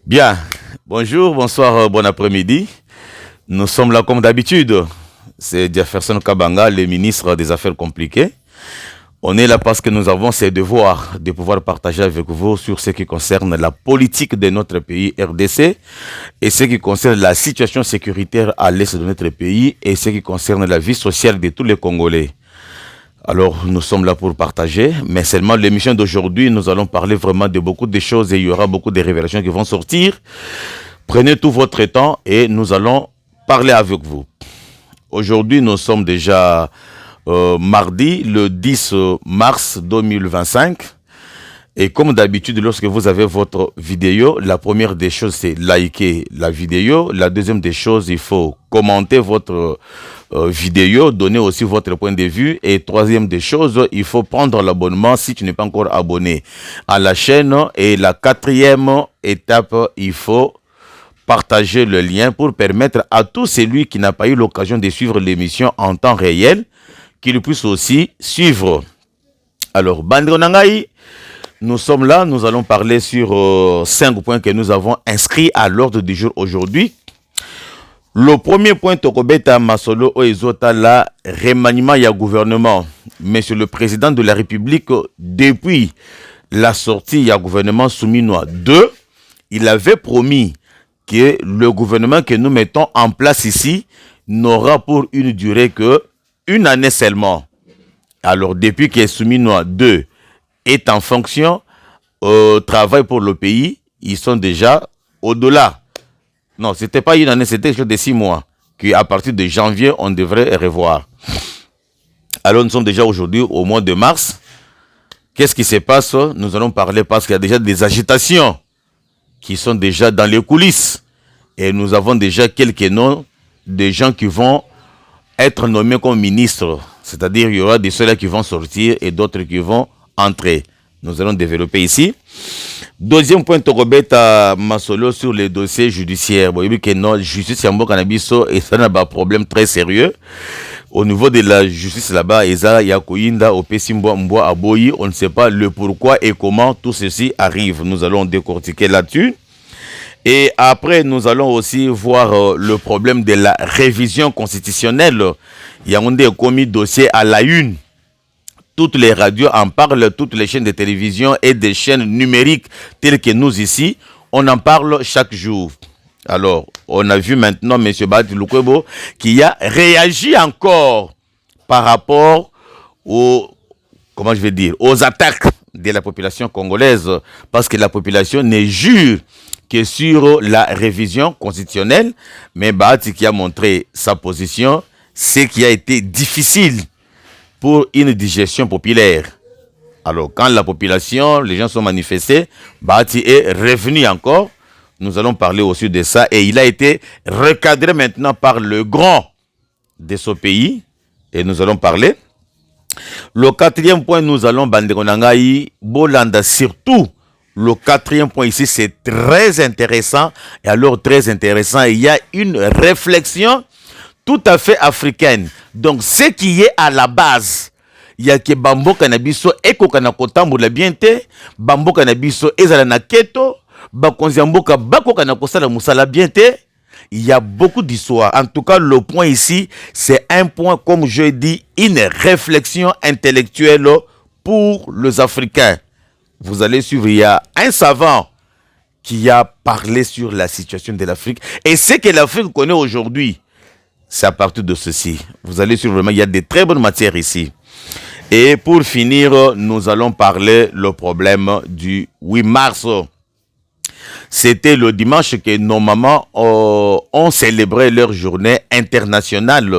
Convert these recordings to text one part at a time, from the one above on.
Bien, bonjour, bonsoir, bon après-midi. Nous sommes là comme d'habitude. C'est Jefferson Kabanga, le ministre des Affaires compliquées. On est là parce que nous avons ces devoirs de pouvoir partager avec vous sur ce qui concerne la politique de notre pays RDC et ce qui concerne la situation sécuritaire à l'est de notre pays et ce qui concerne la vie sociale de tous les Congolais. Alors, nous sommes là pour partager, mais seulement l'émission d'aujourd'hui, nous allons parler vraiment de beaucoup de choses et il y aura beaucoup de révélations qui vont sortir. Prenez tout votre temps et nous allons parler avec vous. Aujourd'hui, nous sommes déjà mardi, le 10 mars 2025. Et comme d'habitude, lorsque vous avez votre vidéo, la première des choses, c'est liker la vidéo. La deuxième des choses, il faut commenter votre vidéo, donner aussi votre point de vue. Et troisième des choses, il faut prendre l'abonnement si tu n'es pas encore abonné à la chaîne. Et la quatrième étape, il faut partager le lien pour permettre à tout celui qui n'a pas eu l'occasion de suivre l'émission en temps réel, qu'il puisse aussi suivre. Alors, Bandro Nangaï, nous sommes là, nous allons parler sur 5 points que nous avons inscrits à l'ordre du jour aujourd'hui. Le premier point, Tokobeta Masolo Oezota, la remaniement ya gouvernement. Monsieur le Président de la République, depuis la sortie ya gouvernement Souminois 2, il avait promis que le gouvernement que nous mettons en place ici n'aura pour une durée que une année seulement. Alors, depuis que Souminois 2 est en fonction, travail pour le pays, ils sont déjà au-delà. Non, ce n'était pas une année, c'était de 6 mois. Qu'à partir de janvier, on devrait revoir. Alors, nous sommes déjà aujourd'hui au mois de mars. Qu'est-ce qui se passe? Nous allons parler parce qu'il y a déjà des agitations qui sont déjà dans les coulisses. Et nous avons déjà quelques noms de gens qui vont être nommés comme ministres. C'est-à-dire, il y aura des ceux-là qui vont sortir et d'autres qui vont entrer. Nous allons développer ici. Deuxième point, Tokobeta Masolo sur les dossiers judiciaires. Vous voyez que notre justice Yambo Canabiso et ça n'a pas un problème très sérieux. Au niveau de la justice là-bas, Eza Yakoyinda, Opesimbo Mboa Aboyi, on ne sait pas le pourquoi et comment tout ceci arrive. Nous allons décortiquer là-dessus. Et après, nous allons aussi voir le problème de la révision constitutionnelle. Il y a un commis dossier à la une. Toutes les radios en parlent, toutes les chaînes de télévision et des chaînes numériques telles que nous ici, on en parle chaque jour. Alors, on a vu maintenant M. Bati Lukwebo qui a réagi encore par rapport aux, aux attaques de la population congolaise, parce que la population ne jure que sur la révision constitutionnelle, mais Bati qui a montré sa position, ce qui a été difficile pour une digestion populaire. Alors, quand la population, les gens sont manifestés, Bati est revenu encore. Nous allons parler aussi de ça. Et il a été recadré maintenant par le grand de ce pays. Et nous allons parler. Le quatrième point, nous allons Banderonangaï, Bolanda, surtout. Le quatrième point ici, c'est très intéressant. Et alors, très intéressant, il y a une réflexion tout à fait africaine. Donc, ce qui est à la base, il y a que Bambo Kanabiso eko kanakotambo la biente, Bambo Kanabiso ezala na keto, Bakonziamboka bako kanakosala musala biente. Il y a beaucoup d'histoires. En tout cas, le point ici, c'est un point, comme je dis, une réflexion intellectuelle pour les Africains. Vous allez suivre, il y a un savant qui a parlé sur la situation de l'Afrique et ce que l'Afrique connaît aujourd'hui. C'est à partir de ceci. Vous allez suivre vraiment, il y a de très bonnes matières ici. Et pour finir, nous allons parler le problème du 8 mars. C'était le dimanche que nos mamans ont célébré leur journée internationale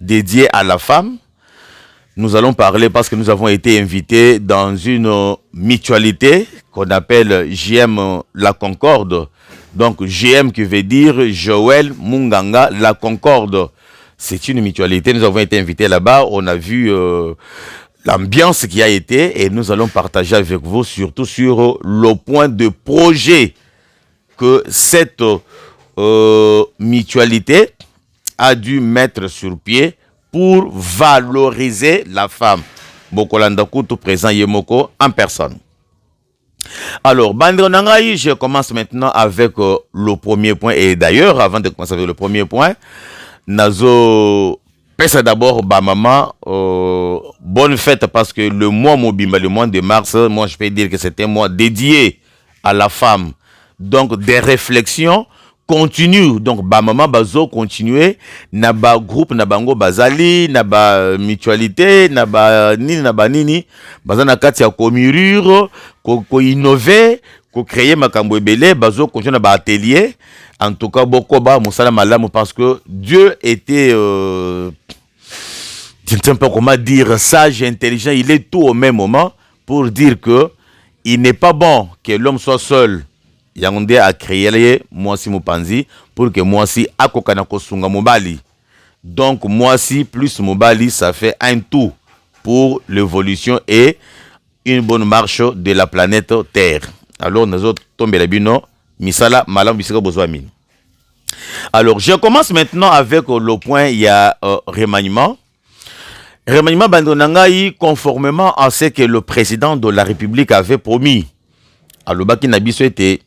dédiée à la femme. Nous allons parler parce que nous avons été invités dans une mutualité qu'on appelle JM La Concorde. Donc, GM qui veut dire Joël Munganga La Concorde. C'est une mutualité. Nous avons été invités là-bas. On a vu l'ambiance qui a été et nous allons partager avec vous surtout sur le point de projet que cette mutualité a dû mettre sur pied pour valoriser la femme. Bokolanda Koutou présent Yemoko en personne. Alors, Bandre Nangaï, je commence maintenant avec le premier point. Et d'ailleurs, avant de commencer avec le premier point, Nazo, pèse d'abord, bah maman, bonne fête parce que le mois Mobimba, le mois de mars, moi je peux dire que c'était un mois dédié à la femme. Donc, des réflexions continue donc ba maman bazo continuer na ba groupe na bango bazali na ba mutualité na ba nini bazana kati ya komurure ko innover ko créer makambo ebele bazo continuer na ba atelier en tout cas boko ba musala malamu parce que Dieu était je ne sais pas comment dire sage intelligent, il est tout au même moment pour dire que il n'est pas bon que l'homme soit seul. Yangonde a créé Mwasi Mupanzi pour que Mwasi akokana kosunga mobali. Donc Mwasi plus mobali, ça fait un tout pour l'évolution et une bonne marche de la planète Terre. Alors nous autres tombé la bino misala malam bisika bozwami. Alors je commence maintenant avec le point il y a remaniement. Remaniement bandonangai conformément à ce que le président de la République avait promis. Alors baki nabiso était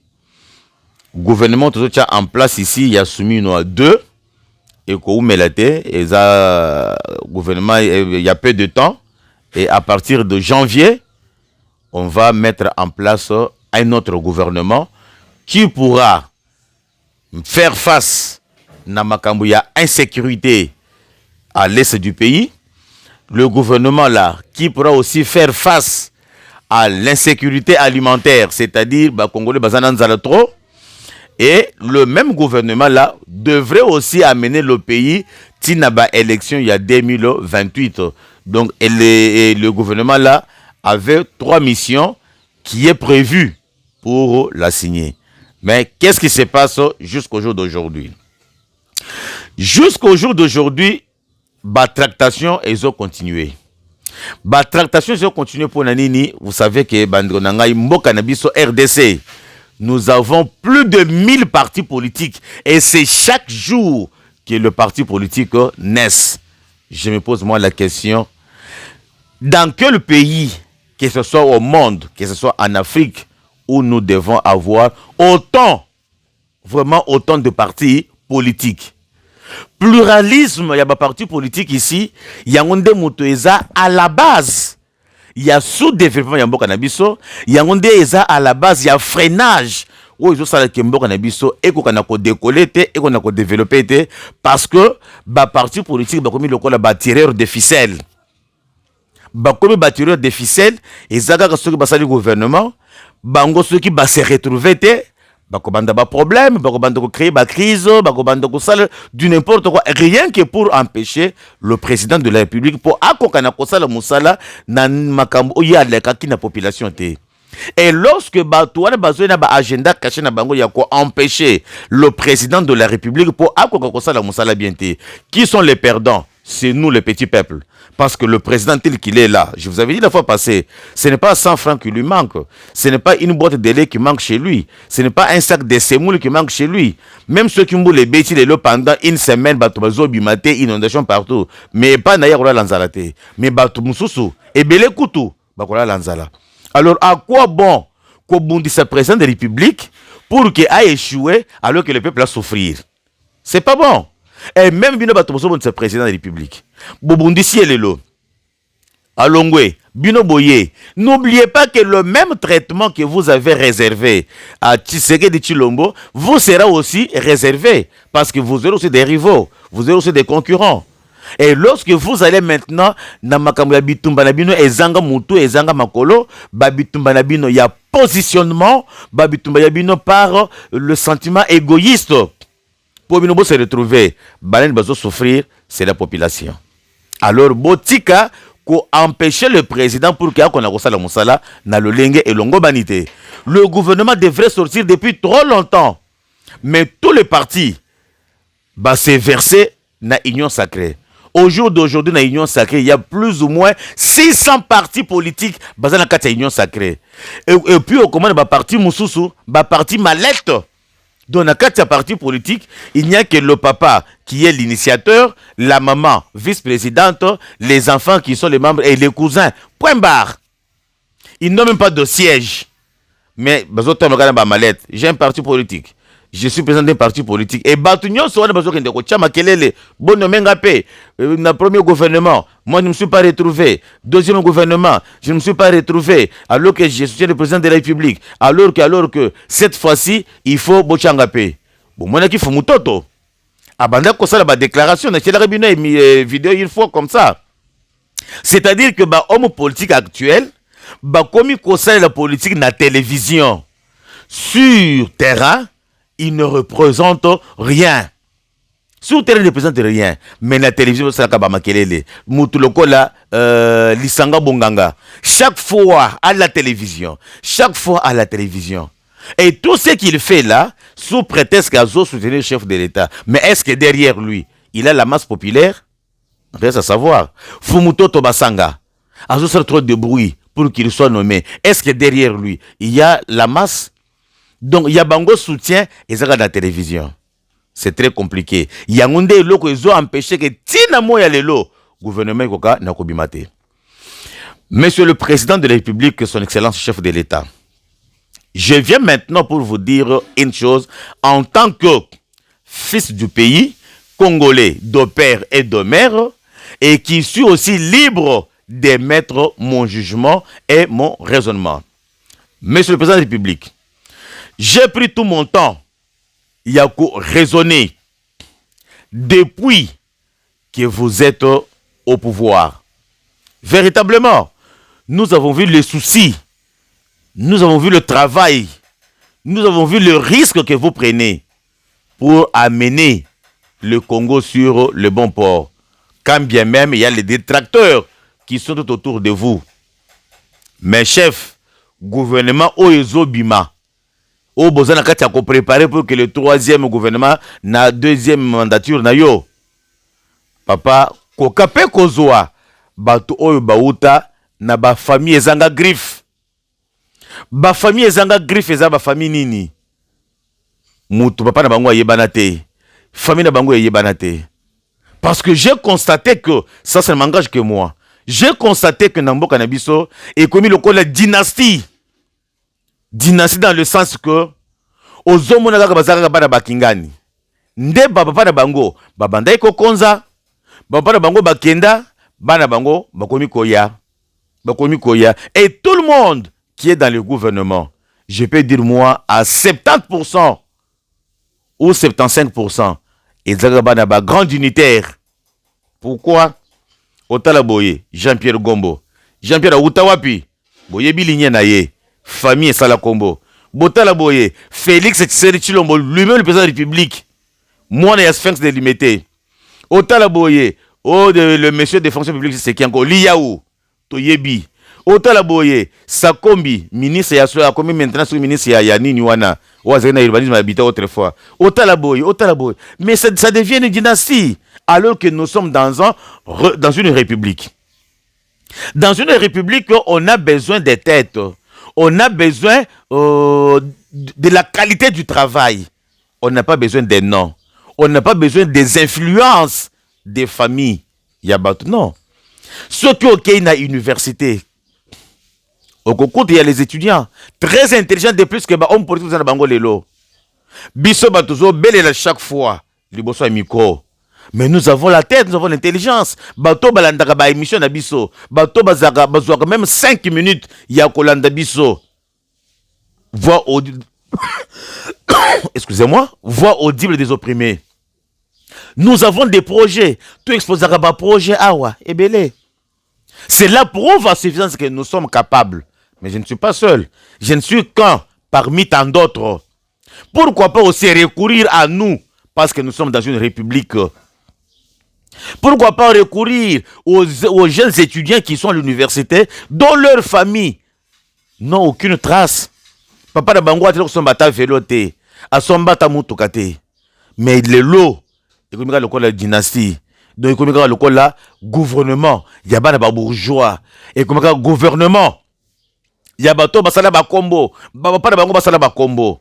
gouvernement tout ça en place ici, il y a soumis à deux et qu'on melate et ça gouvernement il y a peu de temps et à partir de janvier on va mettre en place un autre gouvernement qui pourra faire face na makambo ya insécurité à l'est du pays, le gouvernement là qui pourra aussi faire face à l'insécurité alimentaire, c'est-à-dire ba congolais bazana nzala trop. Et le même gouvernement là devrait aussi amener le pays tinaba élection il y a 2028. Donc le gouvernement là avait 3 missions qui est prévues pour la signer. Mais qu'est-ce qui se passe jusqu'au jour d'aujourd'hui? Jusqu'au jour d'aujourd'hui, la tractation ils ont continué. La tractation ils ont continué pour Nanini. Vous savez que Bandronangai Mboka Nabiso RDC. Nous avons plus de 1000 partis politiques et c'est chaque jour que le parti politique naisse. Je me pose moi la question, dans quel pays, que ce soit au monde, que ce soit en Afrique, où nous devons avoir autant, vraiment autant de partis politiques? Pluralisme, il y a des partis politiques ici, il y a un Moutoueza à la base. Il y a sous-développement, il y a un cannabiso, il y a un à la base, il y a freinage. Où ils ont ça qui est un cannabiso et qu'on a décollé et qu'on a développé parce que bah parti politique bah comme le col bah tireur de ficelles. Bah comme bah tireur de ficelles et ça quand ceux qui basent le gouvernement, bah on ceux qui bah se retrouver bah comment d'abord problème, bah comment de créer bah crise, bah comment de ça du n'importe quoi, rien que pour empêcher le président de la République pour akokana kosala musala na makambo ya leka ki na population té. Et lorsque bah toi na ba agenda caché na bango ya ko empêcher le président de la République pour akokana kosala musala bien té. Qui sont les perdants? C'est nous les petits peuples. Parce que le président tel qu'il est là, je vous avais dit la fois passée, ce n'est pas 100 francs qui lui manque. Ce n'est pas une boîte de lait qui manque chez lui. Ce n'est pas un sac de semoule qui manque chez lui. Même ceux qui ont les bêtis pendant une semaine, batobazo bimate, inondation partout. Mais pas naïra lanzalate. Mais batoumussou, et belé koutou, bakola lanzala. Alors à quoi bon qu'on bondisse le président de la République pour qu'il ait échoué alors que le peuple a souffrir? C'est pas bon. Et même Bino Batomoso, c'est président de la République. Bobundi si elle est là. Alongwe, Bino Boye. N'oubliez pas que le même traitement que vous avez réservé à Tshisekedi Tshilombo vous sera aussi réservé. Parce que vous aurez aussi des rivaux, vous aurez aussi des concurrents. Et lorsque vous allez maintenant dans makambo ya bitumba na bino ezanga mutu ezanga makolo, ba bitumba na bino ya positionnement, ba bitumba ya bino par le sentiment égoïste. Pour nous se retrouver, balen bazo souffrir, c'est la population. Alors botika ko empêcher le président pour qu'il y ait qu'on a la musala na le lenge et longo banité. Le gouvernement devrait sortir depuis trop longtemps. Mais tous les partis bah se verser na union sacrée. Au jour d'aujourd'hui na union sacrée, il y a plus ou moins 600 partis politiques basés dans la union sacrée. Et puis au commande ba parti mususu, ba parti mallette. Dans la carte parti politique, il n'y a que le papa qui est l'initiateur, la maman vice-présidente, les enfants qui sont les membres et les cousins. Point barre. Ils n'ont même pas de siège. mais j'ai un parti politique. Je suis président d'un parti politique. Et Batunyon soit le besoin de Chama Kelele, bon Mengapé, le premier gouvernement, moi je ne me suis pas retrouvé. Deuxième gouvernement, je ne me suis pas retrouvé. Alors que je soutiens le président de la République. Alors que cette fois-ci, il faut Bochangapé. Bon, moi je faut Mutoto. Abanda ko ça la déclaration, c'est la vidéo une fois comme ça. C'est-à-dire que l'homme politique actuel, comme il la politique na télévision, sur terrain, il ne représente rien. Sur terrain, il ne représente rien. Mais la télévision, c'est la Makelele. Moutuloko la Lisanga Bonganga. Chaque fois à la télévision. Chaque fois à la télévision. Et tout ce qu'il fait là, sous prétexte qu'il a soutenu le chef de l'État. Mais est-ce que derrière lui, il a la masse populaire? Reste à savoir. Fumuto Tobasanga. A fait trop de bruit pour qu'il soit nommé. Est-ce que derrière lui, il y a la masse? Donc, il y a Bango soutien et ça dans la télévision. C'est très compliqué. Il y a un des locaux qui ont empêché que Tina Moya Lelo, gouvernement Koka n'a pas bimate. Monsieur le Président de la République, son Excellence chef de l'État, je viens maintenant pour vous dire une chose. En tant que fils du pays, congolais, de père et de mère, et qui suis aussi libre d'émettre mon jugement et mon raisonnement. Monsieur le Président de la République, j'ai pris tout mon temps, il y a raisonner depuis que vous êtes au pouvoir. Véritablement, nous avons vu les soucis, nous avons vu le travail, nous avons vu le risque que vous prenez pour amener le Congo sur le bon port. Quand bien même il y a les détracteurs qui sont tout autour de vous. Mais chef, gouvernement Oezo Bima, au besoin de préparer pour que le troisième gouvernement na deuxième mandature na yo. Papa, kokape kozoa, batu oyo bauta na ba famille ezanga griffe. Ba famille ezanga griffe eza ba famille nini? Mutu papa na bango yebana te. Famille na bango yebana te. Parce que j'ai constaté que ça ne m'engage que moi. J'ai constaté que Namboka Nabiso est commis le col de dynastie. Dynastie dans le sens que Ozomona kaka bazaka bana bakingani. Nde baba na bango babanda iko konza, baba na bango bakenda, bana bango bakomi koya. Bakomi koya. Et tout le monde qui est dans le gouvernement, je peux dire moi à 70% ou 75%, ils ont bana ba grand unitaire. Pourquoi? Otala boye Jean-Pierre Gombo. Jean-Pierre Outawapi. Boye bilinye na ye. Famille Sala Kombo. Botala boye Félix Tshisekedi Tshilombo, lui-même le président de la République. Moi na Sphinx de limité. Otala boye le monsieur des fonctions publiques c'est qui encore Liaou Toyebi. Otala boye Sakombi, ministre ya so akomi maintenant sur ministre ya nini wana. Wazena urbanisme habitat autrefois. Otala boye. Mais ça devient une dynastie alors que nous sommes dans une république. Dans une république, on a besoin des têtes. On a besoin de la qualité du travail. On n'a pas besoin des noms. On n'a pas besoin des influences des familles. Non. Ceux qui ont une université, au concours, il y a les étudiants très intelligents de plus que l'homme politique dans Bango Lelo. Bisso Batuzo, belle chaque fois. Liboso et micro. Mais nous avons la tête, nous avons l'intelligence. Bato balandaka ba émission na biso. Bato bazaka bazouaka même 5 minutes ya kolanda biso. Voix audible. Excusez-moi, voix audible des opprimés. Nous avons des projets. Tout exposera ba projet awa ebele. C'est la preuve à suffisance que nous sommes capables. Mais je ne suis pas seul. Je ne suis qu'un parmi tant d'autres. Pourquoi pas aussi recourir à nous parce que nous sommes dans une république. Pourquoi pas recourir aux jeunes étudiants qui sont à l'université, dont leur famille n'ont aucune trace. Papa de Bango a son bata veloté, à son bata moutoukate. Mais le lot, il y a la dynastie, donc il y a le gouvernement, il y a des bourgeois, et il y a gouvernement, il y a bateau basala ba combo, papa de Bango basala ba combo.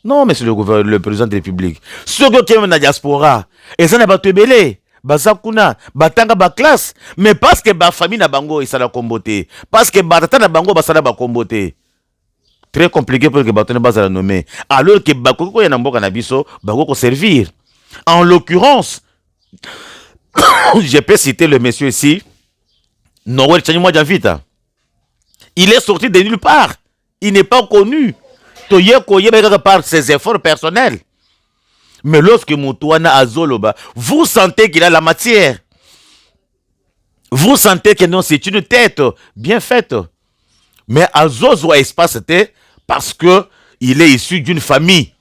Non, monsieur le président de la République, ceux qui sont dans la diaspora, et ça n'a pas été belé. Bazakuna, batanga ba classe, mais parce que ba famille na bango isala kombote, parce que batata na bango basala ba kombote. très compliqué pour que Batone base la nommer. Alors que Bakoko y a n'importe Nabiso, Bakoko servir. En l'occurrence, je peux citer le monsieur ici, Noël Chanimwa Javita. Il est sorti de nulle part. Il n'est pas connu. Par ses efforts personnels. Mais lorsque Moutouana Azoloba, vous sentez qu'il a la matière. Vous sentez que non, c'est une tête bien faite. Mais Azozo espace c'était parce que il est issu d'une famille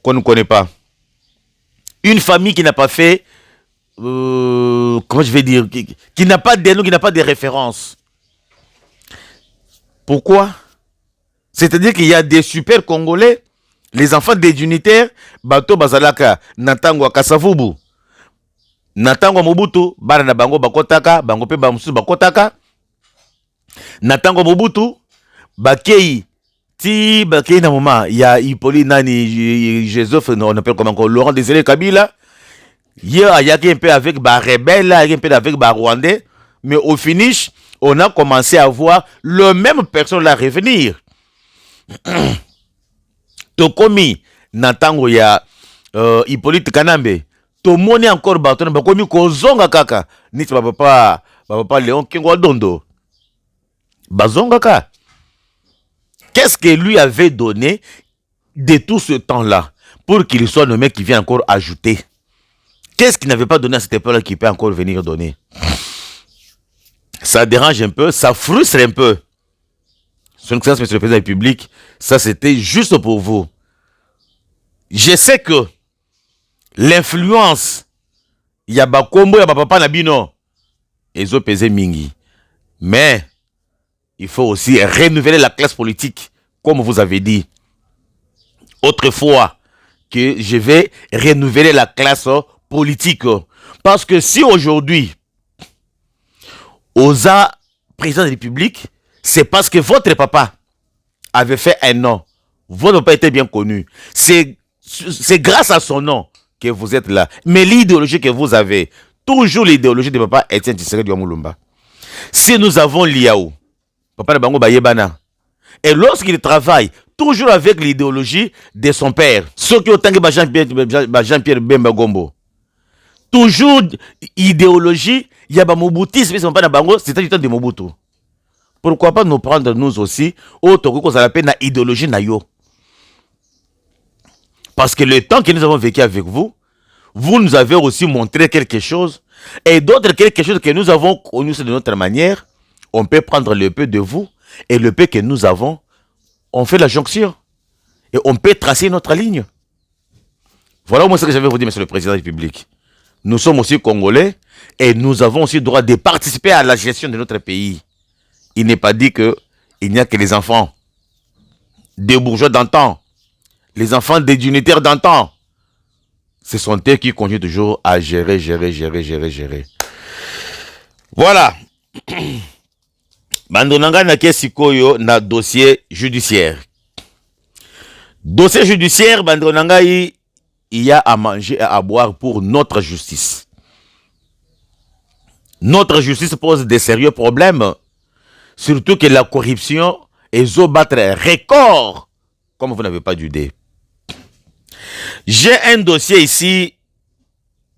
qu'on ne connaît pas. Une famille qui n'a pas fait, comment je vais dire, qui n'a pas de nom, qui n'a pas de référence. Pourquoi? C'est-à-dire qu'il y a des super Congolais, les enfants des unitaires, Bato Bazalaka, Natango Kasavubu, Natango Mobutu, Barana Bango Bakotaka, Bango Pe Bamusu Bakotaka, Natango Mobutu, Bakei, Ti Bakei na moment, il y a Hippolyte Nani, Joseph, on appelle comment encore, Laurent Désiré Kabila, il y a un peu avec Ba Rebelle, un peu avec Ba Rwandais, mais au finish, on a commencé à voir le même personne là revenir. Tokomi, Natango ya Hippolyte Kanambe, Tomoni encore Baton, Bakomi Kozonga Kaka, Nit Papa Léon Kingwa Dondo. Bazonga Kaka. Qu'est-ce que lui avait donné de tout ce temps-là pour qu'il soit le mec qui vient encore ajouter? Qu'est-ce qu'il n'avait pas donné à cette époque-là qui peut encore venir donner? Ça dérange un peu, ça frustre un peu. Son Excellence, Monsieur le Président de la République, ça c'était juste pour vous. Je sais que l'influence, il y a Bakombo, il y a Papa Nabino, ils ont pesé Mingi. Mais il faut aussi renouveler la classe politique, comme vous avez dit autrefois, que je vais renouveler la classe politique. Parce que si aujourd'hui, Oza, président de la République, c'est parce que votre papa avait fait un nom. Votre papa était bien connu. C'est grâce à son nom que vous êtes là. Mais l'idéologie que vous avez, toujours l'idéologie de papa Etienne Tshisekedi Mulumba. Si nous avons Liaou, papa Bango Bayebana, et lorsqu'il travaille toujours avec l'idéologie de son père, ceux qui ont tangué Jean-Pierre Bemba Gombo, toujours idéologie, il y a Moboutisme, c'est du temps de Mobutu. Pourquoi pas nous prendre nous aussi, autre que ça l'appelle la idéologie nayo? Parce que le temps que nous avons vécu avec vous, vous nous avez aussi montré quelque chose, et d'autres quelque chose que nous avons connu de notre manière. On peut prendre le peu de vous, et le peu que nous avons, on fait la jonction, et on peut tracer notre ligne. Voilà moi ce que j'avais vous dire, Monsieur le Président de la République. Nous sommes aussi Congolais, et nous avons aussi le droit de participer à la gestion de notre pays. Il n'est pas dit qu'il n'y a que les enfants des bourgeois d'antan, les enfants des unitaires d'antan. Ce sont eux qui continuent toujours à gérer. Voilà. Bandonanga na kesikoyo na dossier judiciaire. Dossier judiciaire, Bandonanga, il y a à manger et à boire pour notre justice. Notre justice pose des sérieux problèmes. Surtout que la corruption est au battre record, comme vous n'avez pas d'idée. J'ai un dossier ici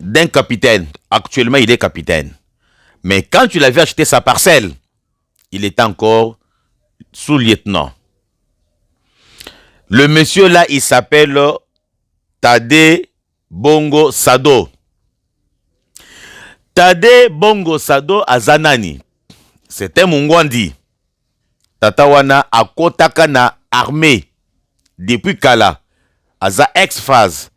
d'un capitaine. Actuellement, il est capitaine. Mais quand tu l'avais acheté sa parcelle, il était encore sous-lieutenant. Le monsieur là, il s'appelle Tade Bongo Sado. Tade Bongo Sado Azanani. C'était Mungwandi. Tatawana akotaka na armée depuis Kala. Aza ex-phase.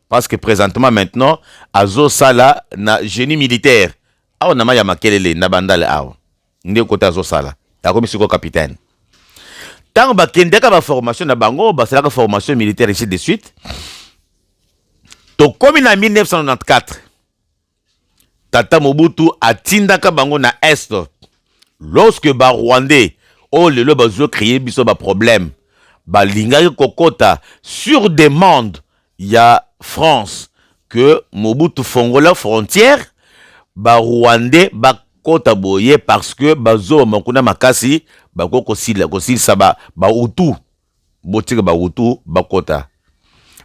Parce que présentement maintenant, Azo Sala na génie militaire. Awa nama ya makelele na bandale awa. Nde kota Azo Sala. Yakomi siko capitaine. Tant ba kendeka ba formation na bango, ba sala formation militaire ici de suite. To komi na 1994. Tata Mobutu atindaka bango na est. Lorsque ba Rwandais, oh le bazo créé biso ba problème, ba lingaki kokota sur demande, il y a France que Mobutu fongola frontière, ba Rwandais ba kota boye parce que bazo makuna makasi bako kosilisa ba utu botika ba utu bakota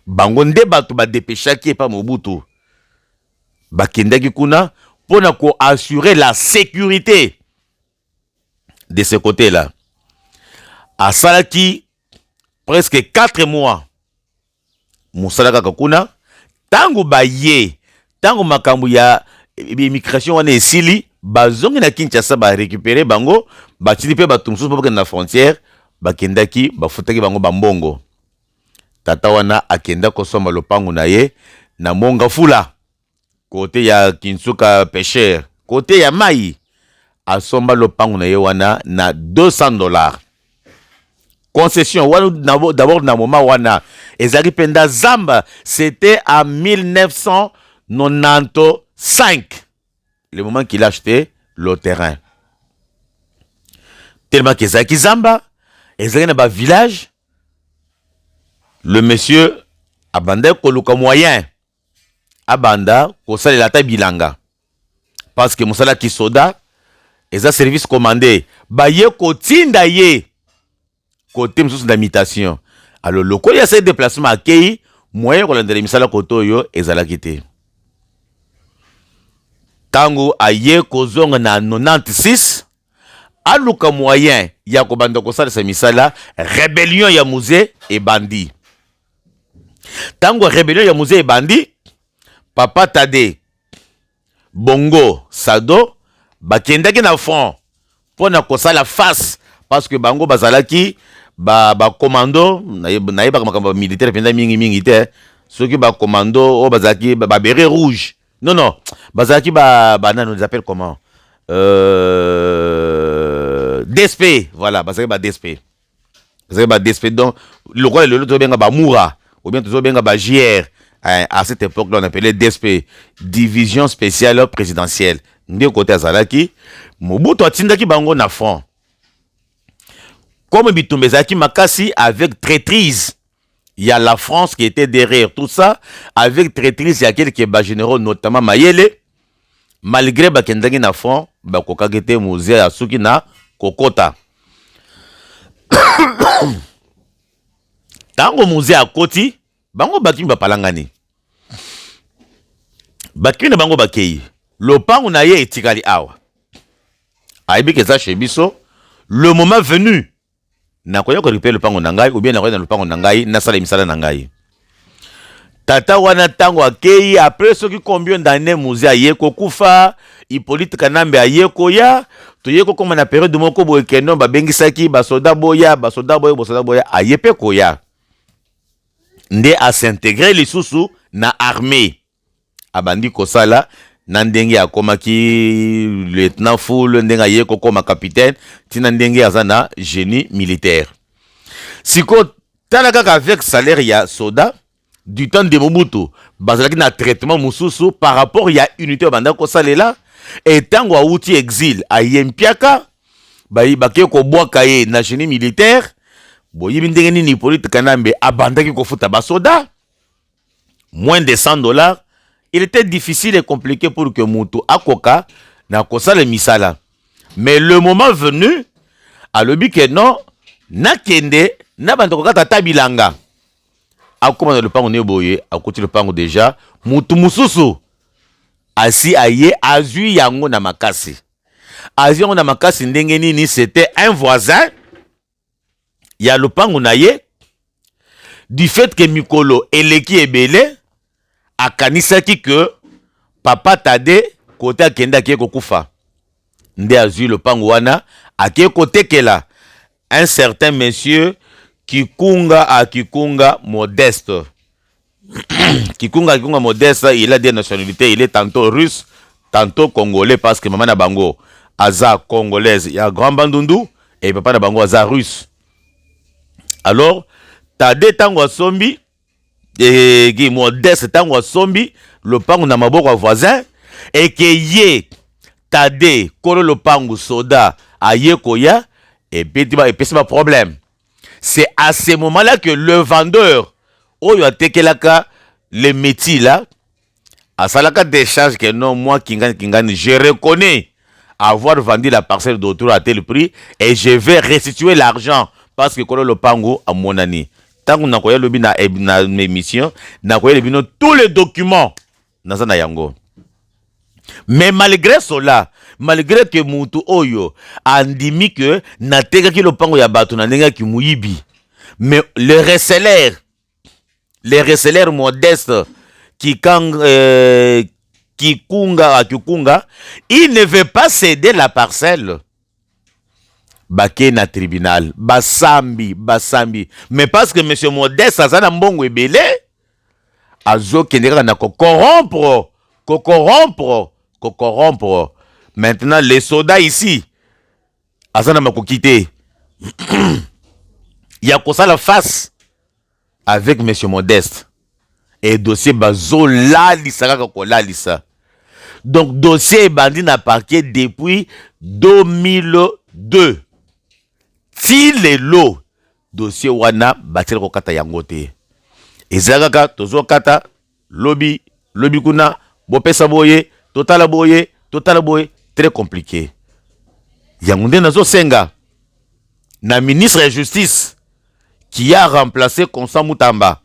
bango nde bato badepeshaki epa Mobutu bakendaki kuna pona ko assurer la sécurité de ce côté-là. Asalaki presque 4 mois Moussala Kakuna tango baye tango makambu ya immigration wana esili bazongi na Kinshasa ba récupérer bango batili pe batumsusu pa na frontière bakendaki bafutaki bango bambongo tata wana akenda kosoma lopangu na ye na monga fula côté ya Kinsuka pêcheur côté ya mai asomba lopangu na ye wana na $200 concession wana d'abord na moment wana ezali penda zamba c'était en 1995 le moment qu'il a acheté le terrain tellement que ezali zamba ezali na ba village le monsieur abanda koluka moyen abanda kosalela ta bilanga parce que mosala ki soda eza service commandé baye kotinda ye côté msusu d'imitation alors le ko ya ce déplacement akei moyen ko landela misala koto yo ezalaki te tango aye kozonga na 96 aluka moyen ya kobanda kosala sa misala rébellion ya musée et bandi tango rébellion ya musée et bandi Papa Tade Bongo Sado bakendaki na front pona kosala face parce que bango bazalaki ba commando naïba makambo militaire penda mingi te soki ba commando o bazalaki ba béret rouge non bazalaki ba nano les appelle comment DSP voilà bazalaki ba DSP donc le roi le to benga ba Moura ou bien to benga ba JR. À cette époque-là, on appelait DSP, Division Spéciale Présidentielle. Ndi côté Azalaki, Mobutu atindaki bango na front. Comme Bitumbezaki Makasi avec traîtrise, il y a la France qui était derrière tout ça. Avec traîtrise, il y a quelques généraux, notamment Mayele. Malgré Bakendaki na front, Bakokagete Musée Asuki na Kokota. Tango Musée à Koti, bango baki bapalangani bakina bango bakei lopangu na ye etikali awa aibi keza chebiso le moment venu na koya ko récupérer lopangu na ngai ou bien na koya na lopangu na ngai na sala misala na ngai tata wana tango akei après soki combien d'années musée aye ko kufa Hippolyte Kanambe aye ko ya to ye ko koma na période moko boye keno babengisaki basoda boya aye pe ko ya nde a s'intégrer les sous na armée abandi kosala na ndenge akomaki lieutenant full ndenge aye koma capitaine tina ndenge azana génie militaire siko tala kaka avec salaire ya soda du temps de Mobutu bazalaki na traitement mususu par rapport ya unité banda kosalela et tango auti exil ayempiaka bake ko bwaka ye na génie militaire boyebi ndenge nini Hippolyte Kanambe abandaki kofuta basoda moins de $100 il était difficile et compliqué pour que Mutu akoka na kosala misala mais le moment venu alobi que non nakende na bandoko kata tabilanga akoma na lupango ne boye akoti lupango déjà Mutu mususu asi aye azui yango na makasi ndenge nini c'était un voisin ya lupangu na ye du fait que mikolo eleki ebele akanisaki que Papa Tade kote akenda ke kokufa nde azui lupangu wana ake kotekela un certain monsieur Kikunga Modeste Kikunga Modeste il a des nationalités il est tantôt russe tantôt congolais parce que maman na bango aza congolaise ya grand bandundu et papa na bango aza russe. Alors, Tade tango sombi et Modeste tango sombi le pango na maboko voisin et que ye Tade kolo le pango soda aye koya et puis c'est pas problème. C'est à ce moment-là que le vendeur oyo atekelaka le métier là à salaka d'échange que non moi kingani je reconnais avoir vendu la parcelle d'autrui à tel prix et je vais restituer l'argent parce que le pango à mon année. Tant qu'on a le bin na émission, na le tous les documents dans un yango. Mais malgré cela, malgré que Moutou Oyo a dit que na tega ki le pango ya batu na nenga ki muibi, mais les resellers modestes qui kunga, il ne veut pas céder la parcelle. Baké na tribunal, basambi. Mais parce que monsieur Modeste a na mbongo ebele, azo keneka na corrompre. Maintenant les soldats ici, azana makokité. Il y a quoi ça la face avec monsieur Modeste. Et dossier bazo la lisa ko la lisa. Donc dossier bandi na parquet depuis 2002. Si les lots dossier wana batel ko kata yangote. Ezaka tozo kata lobby kuna bopesa boye total boye très compliqué. Yangonde nazo senga na ministre de justice qui a remplacé Constant Moutamba.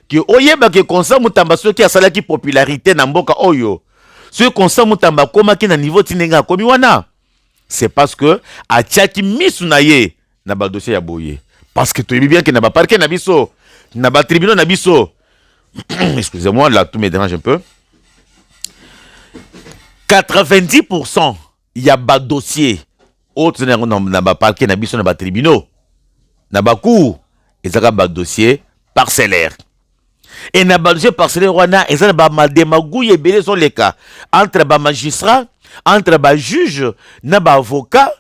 Que oyeba que Constant Moutamba ce qui a salaki popularité na mboka oyo. Ce Constant Moutamba koma ki na niveau tinenga komi wana. C'est parce que a tiaki misunaye na ba dossier ya boye. Parce que tu sais bien que na ba parquet na biso, na ba tribunal na biso. Excusez-moi, là tout me dérange un peu. 90% il y a ba dossier autre na ba parquet na biso na ba tribunal. Na ba cour, ezaka ba dossier parcellaire. Et na ba dossier parcellaire wana ezana ba mademagouye belé sont les cas entre ba magistrat, entre ba juge, na ba avocat.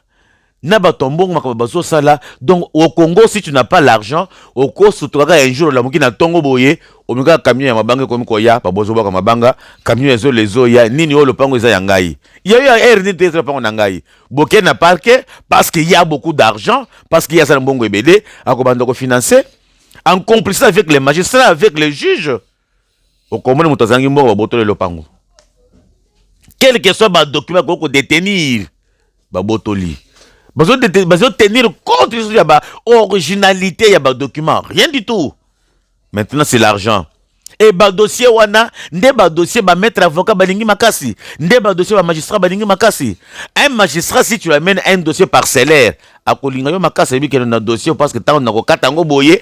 Donc au Congo, si tu n'as pas l'argent, au Congo, si tu as un jour la mouki na tongo boye, au milieu camion ya mabanga comme koya, pas bozoba comme mabanga, camion les oya, nini o le pango za yangai. Il y a eu un RNT le pango nangai. Boké na parquet parce qu'il y a beaucoup d'argent, parce qu'il y a ça bongo ebele, à comment financer, en complicité avec les magistrats, avec les juges. Au Congo, nous t'azangi mbo botole le pango. Quel que soit le document qu'on détenir, botoli. Besoin de tenir compte de l'originalité de ce document. Rien du tout. Maintenant, c'est l'argent. Et le dossier, le dossier, maître avocat, le dossier, magistrat, un magistrat, si tu amènes un dossier parcellaire, à Kolinga, makasi, il y a un dossier parce que tu as un katango boye,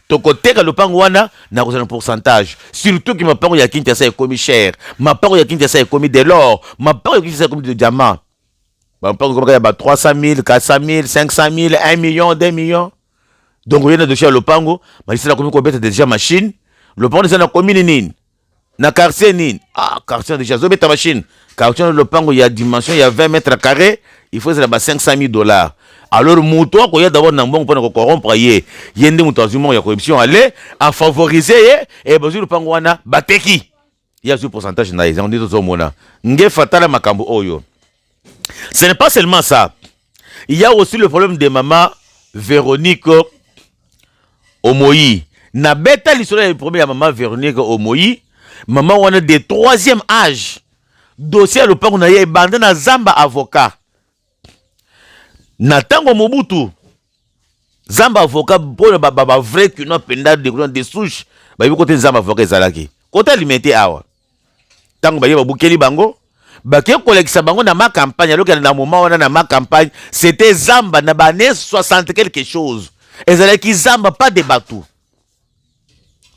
ton côté, le panguana, n'a pas un pourcentage. Surtout que ma part, il y a qui est commis cher, ma part, il y a qui est commis de l'or, ma part, il y a qui est commis de diamant. Il y a 300 000, 400 000, 500 000, 1 million, 2 millions. Donc, il y a un dossier à l'Opango. Mais si la commune est déjà machine, l'Opango est dans la commune. Na quartier nin. Ah, quartier déjà. Zobé ta machine. Quartier l'Opango, il y a dimension, il y a 20 mètres carrés. Il faut 500 000 $. Alors, mouton, quand il y a d'abord un bon pour corrompre, il y a un mouton, il y a corruption, aller, à favoriser, et besoin l'Opango, il y a bateki. Il y a ce pourcentage, il y a un mona. Nge fatala makambo oyo. Ce n'est pas seulement ça. Il y a aussi le problème de maman Véronique Omoyi. Na beta l'histoire du premier maman Véronique Omoyi. Maman on a des troisième âge. Dossier à l'opéra on a eu bandé na Zamba avocat. Na tango Mobutu. Zamba avocat pour le vrai que nous penda des souches. Bah il faut côté Zamba avocat ezalaki. Côté alimenter awa. Tango ba yeba bukeli bango. Baké collecte bango na ma campagne alors que dans moment on a na ma campagne c'était Zamba na bané 60 quelque chose et ça qui Zamba pas de bateau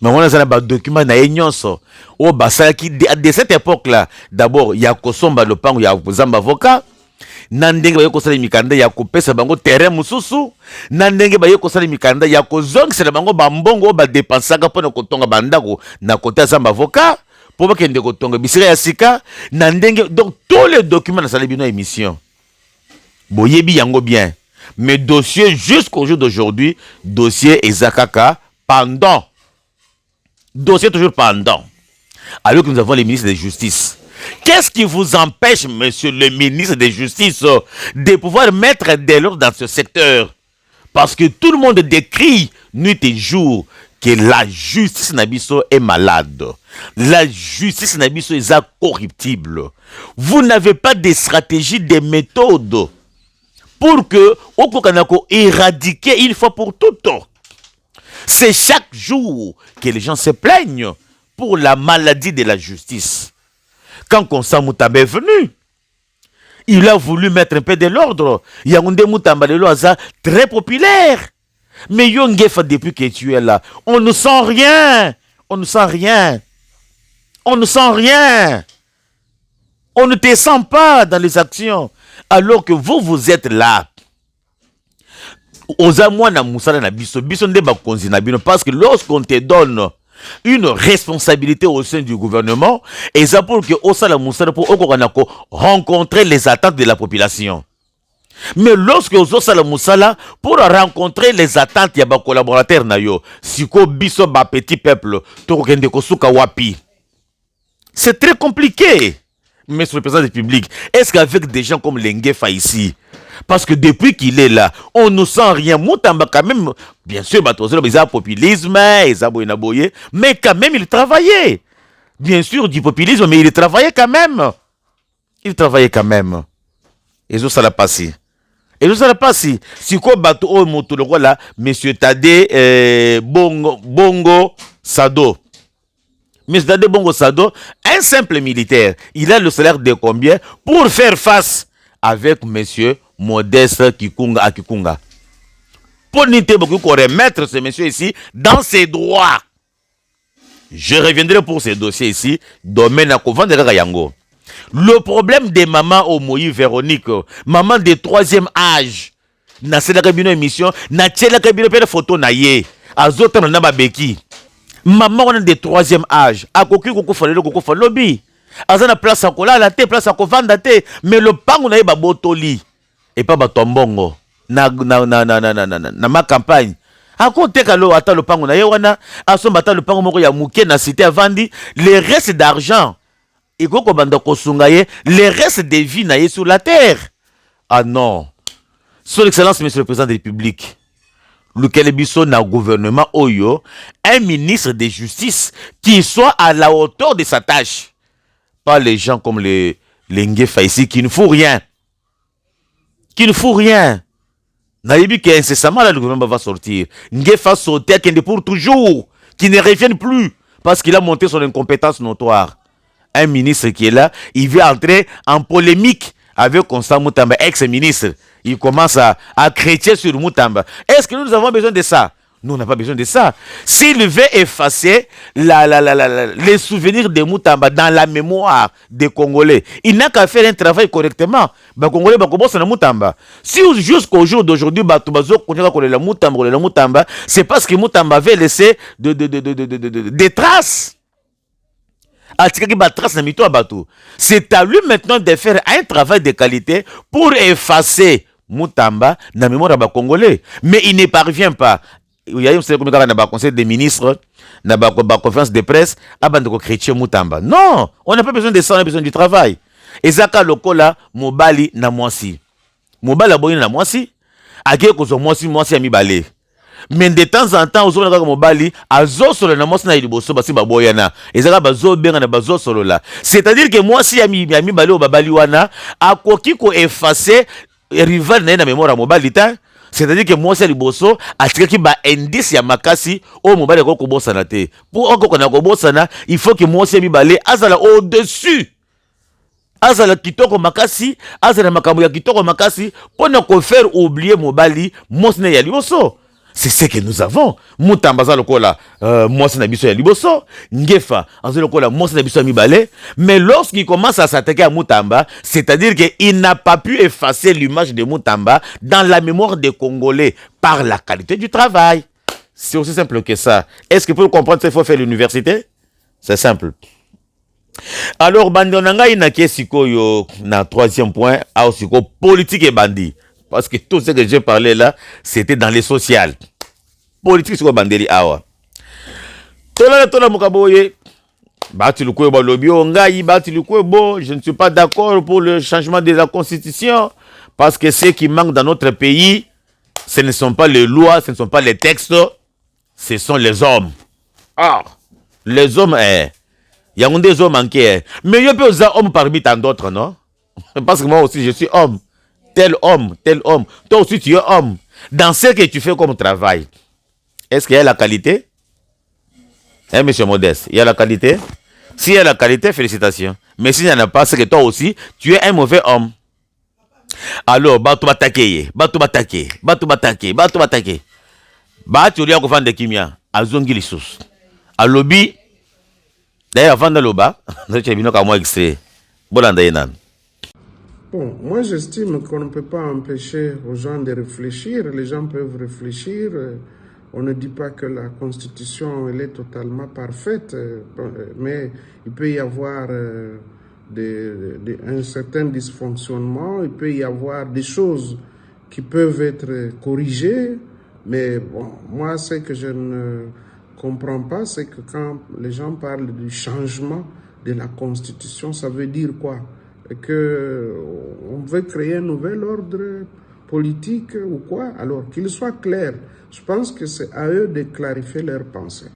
mais on a ça ba document na enyonso o basala qui de cette époque là d'abord il y a kosomba le pango il y a Zamba avocat na ndenge ba yokosala mikanda ya kopesa bango terrain mususu na ndenge ba yokosala mikanda ya kozongisa bango bambongo ba dépensaka pona kotonga bandako na côté Zamba avocat. Pour que nous donc tous les documents dans la émission. Boyebi yango bien. Mais dossier jusqu'au jour d'aujourd'hui, dossier Ezakaka pendant. Dossier toujours pendant. Alors que nous avons les ministres de justice. Qu'est-ce qui vous empêche, monsieur le ministre de justice, de pouvoir mettre de l'ordre dans ce secteur? Parce que tout le monde décrit nuit et jour que la justice nabiso est malade. La justice nabiso est corruptible. Vous n'avez pas de stratégie, de méthodes pour que Okokanako éradiquer une fois pour toutes. C'est chaque jour que les gens se plaignent pour la maladie de la justice. Quand Konsa Mutamba est venu, il a voulu mettre un peu de l'ordre. Yaoundé Mutamba de l'Oaza, très populaire. Mais Yongefa, depuis que tu es là, on ne sent rien. On ne sent rien. On ne sent rien. On ne te sent pas dans les actions. Alors que vous, vous êtes là. Parce que lorsqu'on te donne une responsabilité au sein du gouvernement, et ça pour que pour rencontrer les attentes de la population. Mais lorsque Osala Moussala, pour rencontrer les attentes de nos collaborateurs, si biso ba petit peuple, c'est très compliqué. Monsieur le président du public, est-ce qu'avec des gens comme Lengefa ici, parce que depuis qu'il est là, on ne sent rien. Moutamba quand même, bien sûr, il y a populisme, mais quand même il travaillait. Bien sûr, du populisme, mais il travaillait quand même. Il travaillait quand même. Et ça l'a passé. Et ça l'a passé. Si quoi bateau au moto le là, monsieur Tade Bongo Sado. Monsieur Tade Bongo Sado, un simple militaire, il a le salaire de combien pour faire face avec monsieur Modeste Kikunga Akikunga. Pour remettre ce monsieur ici dans ses droits. Je reviendrai pour ces dossiers ici. Domaine à Kovandera Yango. Le problème des mamans au Moïse Véronique, maman de 3e âge, na c'est la cabine émission, na tient la cabine de photo na ye, azote na babeki. Maman de 3e âge, a koki koko fa lobby. Azana place à kola la te place à kovanda te, mais le pango na ye ba botoli et pas ba tombongo na ma campagne. A côté kalo ata le pango na ye wana, asomba ata le pango moko ya muke na cité avandi, les restes d'argent. Et les restes des vies sur la terre. Ah non. Son Excellence, Monsieur le Président de la République, lequel biso na gouvernement Oyo, un ministre de justice qui soit à la hauteur de sa tâche. Pas les gens comme les Ngefa ici qui ne font rien. Qui ne font rien. Naïbi qu'incessamment le gouvernement va sortir. Ngefa sauter qui est pour toujours. Qui ne reviennent plus. Parce qu'il a monté son incompétence notoire. Un ministre qui est là, il veut entrer en polémique avec Constant Moutamba, ex-ministre. Il commence à critiquer sur Moutamba. Est-ce que nous avons besoin de ça? Nous, on n'a pas besoin de ça. S'il veut effacer les souvenirs de Moutamba dans la mémoire des Congolais, il n'a qu'à faire un travail correctement. Les Congolais, si jusqu'au jour d'aujourd'hui, c'est parce que Moutamba avait laissé des traces. C'est à lui maintenant de faire un travail de qualité pour effacer Moutamba dans la mémoire des Congolais. Mais il ne parvient pas. Il y a un conseil des ministres, dans la conférence de presse, à chrétien Moutamba. Non, on n'a pas besoin de ça, on a besoin du travail. Et Zaka Lokola, Mobali na Mwasi. Mobali aboyi na Mwasi, Ake Kozo Mwasi Amibale. Mais de temps en temps, aux autres mobali, à Zosolo na Mwasi na Iliboso, basi baboyana. Et Zaka Bazo Benga na Bazo Solo là. C'est-à-dire que Mwasi Amibale au Babali wana, a koki ko effacer rival na mémoire mobali ta. C'est-à-dire que moi, c'est le bosso, à ce qui va indice ya makasi, au mobile ko bosana te. Pour encore qu'on a bosana, il faut que moi, c'est mi balé, azala au-dessus. Azala kitoko makasi, azala makambo ya kitoko makasi, pour ne faire oublier mobali, moi, c'est ya liboso. C'est ce que nous avons. Moutamba za lokola, moi c'est nabiso ya liboso, Ngefa, azo lokola, moi c'est nabiso ya mibale. Mais lorsqu'il commence à s'attaquer à Moutamba, c'est-à-dire qu'il n'a pas pu effacer l'image de Moutamba dans la mémoire des Congolais par la qualité du travail. C'est aussi simple que ça. Est-ce que pour comprendre ça, il faut faire l'université? C'est simple. Alors, bandonanga inake siko yo na 3e point, a aussi politique et bandit. Parce que tout ce que j'ai parlé là, c'était dans les sociales. Politique, c'est quoi bandeli awa? Tola mukaboye. Bati lukwe bo lobio ngai, bati lukwe bo. Je ne suis pas d'accord pour le changement de la constitution. Parce que ce qui manque dans notre pays, ce ne sont pas les lois, ce ne sont pas les textes. ce sont les hommes. Ah, les hommes, il y a des hommes manqués. Mais il y a des hommes parmi tant d'autres, non? Parce que moi aussi, je suis homme. Tel homme, tel homme. Toi aussi, tu es homme. Dans ce que tu fais comme travail, est-ce qu'il y a la qualité? Hein, monsieur Modeste, il y a la qualité? S'il y a la qualité, félicitations. Mais s'il n'y en a pas, c'est que toi aussi, tu es un mauvais homme. Alors, tu vas t'attaquer. Tu lui as offert des kimia. Azongi lissus. À lobby. D'ailleurs, avant de l'oba, j'ai vu qu'à moi extrait. Bon, moi j'estime qu'on ne peut pas empêcher aux gens de réfléchir. Les gens peuvent réfléchir. On ne dit pas que la Constitution elle est totalement parfaite, mais il peut y avoir un certain dysfonctionnement, il peut y avoir des choses qui peuvent être corrigées, mais bon, moi ce que je ne comprends pas, c'est que quand les gens parlent du changement de la Constitution, ça veut dire quoi? Que on veut créer un nouvel ordre politique ou quoi? Alors qu'il soit clair. Je pense que c'est à eux de clarifier leurs pensées.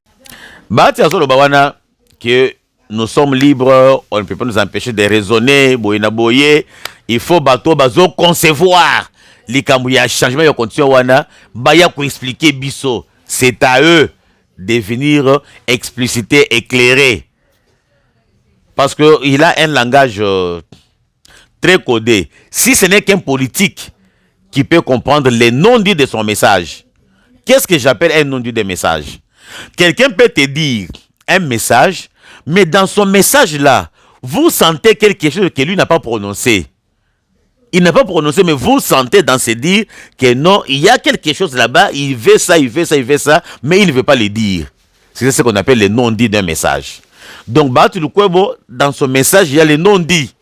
Que nous sommes libres, on ne peut pas nous empêcher de raisonner, il faut concevoir les changements de conditions pour expliquer biso. C'est à eux de venir expliciter, éclairer. Parce qu'il a un langage très codé. Si ce n'est qu'un politique qui peut comprendre les non-dits de son message, qu'est-ce que j'appelle un non-dit de message? Quelqu'un peut te dire un message, mais dans son message-là, vous sentez quelque chose que lui n'a pas prononcé. Il n'a pas prononcé, mais vous sentez dans ses dires que non, il y a quelque chose là-bas, il veut ça, mais il ne veut pas le dire. C'est ce qu'on appelle les non-dits d'un message. Donc, dans son message, il y a les non-dits.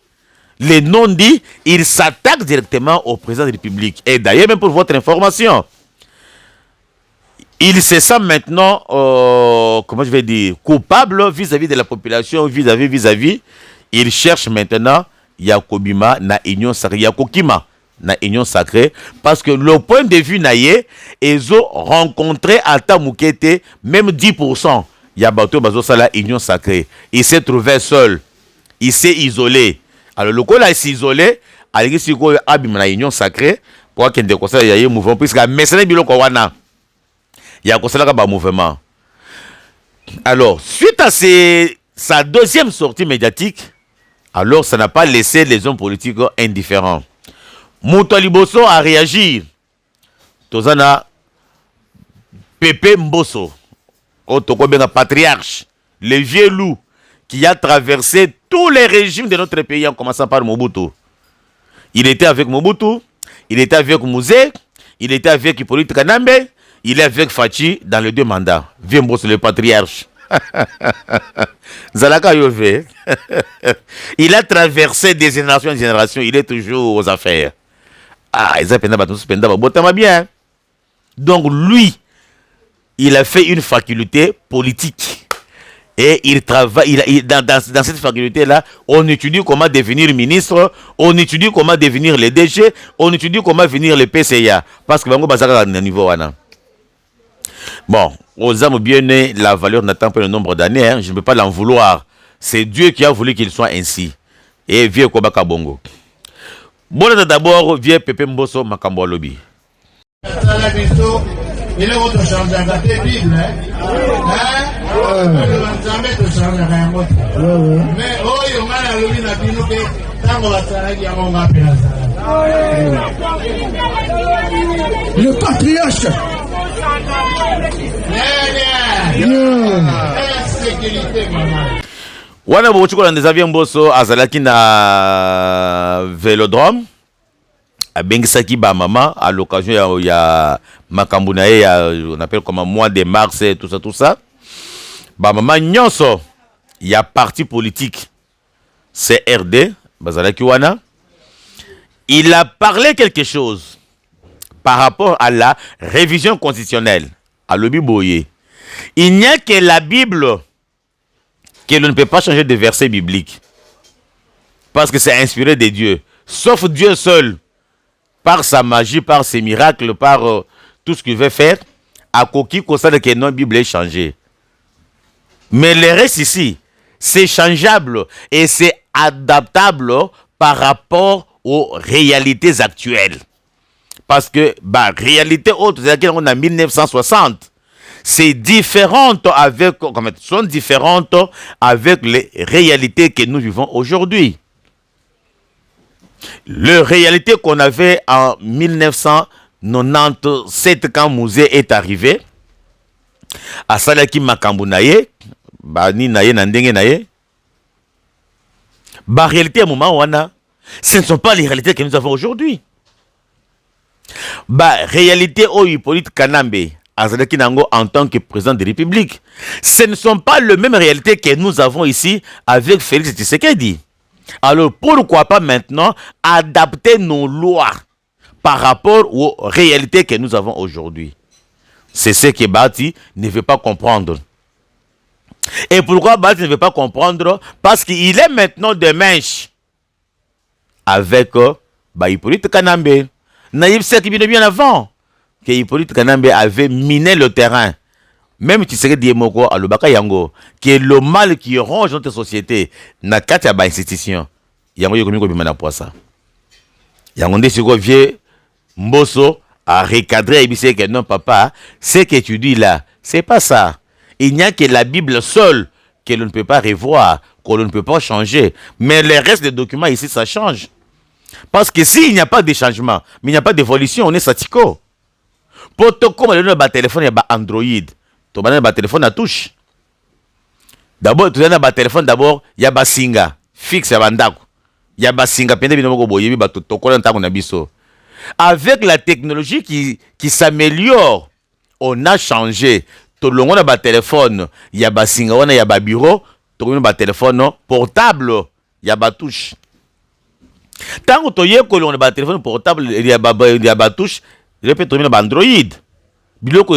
Les non-dits, il s'attaque directement au président de la République. Et d'ailleurs, même pour votre information, il se sent maintenant, comment je vais dire, coupable vis-à-vis de la population, vis-à-vis. Il cherche maintenant Yakobima na union sacrée, Yakokima na union sacrée, parce que le point de vue naïe, ils ont rencontré à Tamukete même 10%. Yabato Bazosala union sacrée. Il s'est trouvé seul, il s'est isolé. Alors le coup là, il s'est isolé, il s'est abîmé na union sacrée, pour qu'il y ait un mouvement, puisque la message de l'Okawana. Il y a un mouvement. Alors, suite à sa deuxième sortie médiatique, alors ça n'a pas laissé les hommes politiques indifférents. Mouto Liboso a réagi. Tozana Pepe Mboso, patriarche, le vieux loup qui a traversé tous les régimes de notre pays en commençant par Mobutu. Il était avec Mobutu, il était avec Mouzé, il était avec Hippolyte Kanambe. Il est avec Fachi dans les deux mandats. Viens bosser le patriarche. Zalaka Yové. Il a traversé des générations en génération. Il est toujours aux affaires. Ah, ils ont bien. Donc lui, il a fait une faculté politique. Et il travaille, dans cette faculté-là, on étudie comment devenir ministre, on étudie comment devenir le DG, on étudie comment devenir le PCA. Parce que Bango Bazaka à niveau wana. Bon, aux âmes bien nées, la valeur n'attend pas le nombre d'années, hein, je ne peux pas l'en vouloir. C'est Dieu qui a voulu qu'il soit ainsi. Et vieux Kobaka Bongo. Bon, d'abord, vieux Pepe Mboso Makambo Lobby. Il est votre changer à la Bible, mais oh, il y a un lobby na bino que tango la saragi ya monga pela. Le patriarche. Sécurité, maman. Wana bochiko des avions Mboso azalaki na Vélodrome. Bengisaki ba maman à l'occasion il y a Makambunae, on appelle comme mois de mars et tout ça. Ba maman nyonso, il y a parti politique CRD, bazalaki wana. Il a parlé quelque chose par rapport à la révision constitutionnelle à l'Obi Boye. Il n'y a que la Bible que l'on ne peut pas changer de verset biblique parce que c'est inspiré de Dieu, sauf Dieu seul. Par sa magie, par ses miracles, par tout ce qu'il veut faire, à Koki, que notre Bible est changée. Mais le reste ici, c'est changeable et c'est adaptable par rapport aux réalités actuelles. Parce que, réalité autre, c'est-à-dire qu'on a 1960, c'est différente avec, sont différentes avec les réalités que nous vivons aujourd'hui. Les réalités qu'on avait en 1997 quand Mouzé est arrivé, à Salaki Makambu naye, ni naye nandenge naye, réalité à moment wana, ce ne sont pas les réalités que nous avons aujourd'hui. Réalité au Hippolyte Kanambe, Azalaki Nango en tant que président de la République, ce ne sont pas les mêmes réalités que nous avons ici avec Félix Tshisekedi. Alors pourquoi pas maintenant adapter nos lois par rapport aux réalités que nous avons aujourd'hui? C'est ce que Bati ne veut pas comprendre. Et pourquoi Bati ne veut pas comprendre? Parce qu'il est maintenant de mèche avec Hippolyte Kanambe. Naïb sait qu'il vient bien avant que Hippolyte Kanambe avait miné le terrain. Même si c'est Diemoko à l'Obaka Yango, qui est le mal qui ronge notre société, n'a qu'à ta institution. Yango yokomi ko bimana pour ça. Yango ndé siko vieux Mbosso a recadré et dit que non papa, ce que tu dis là, c'est pas ça. Il n'y a que la Bible seule que l'on ne peut pas revoir, que l'on ne peut pas changer. Mais le reste des documents ici, ça change. Parce que s'il n'y a pas de changement, mais il n'y a pas d'évolution, on est statico. Pour te comme le téléphone, il y a Android. Tu as un téléphone à touche. D'abord, tu as un téléphone, d'abord, il y a Singa. Fixe, il y a Bandako. Il y a Singa, avec la technologie qui s'améliore, on a changé. Tout le monde a un téléphone, il y a Singa, il y a un bureau, tu as un téléphone portable, il y a une touche. Tant que tu as un téléphone portable, il y a une touche, il peut trouver un Android. Donc,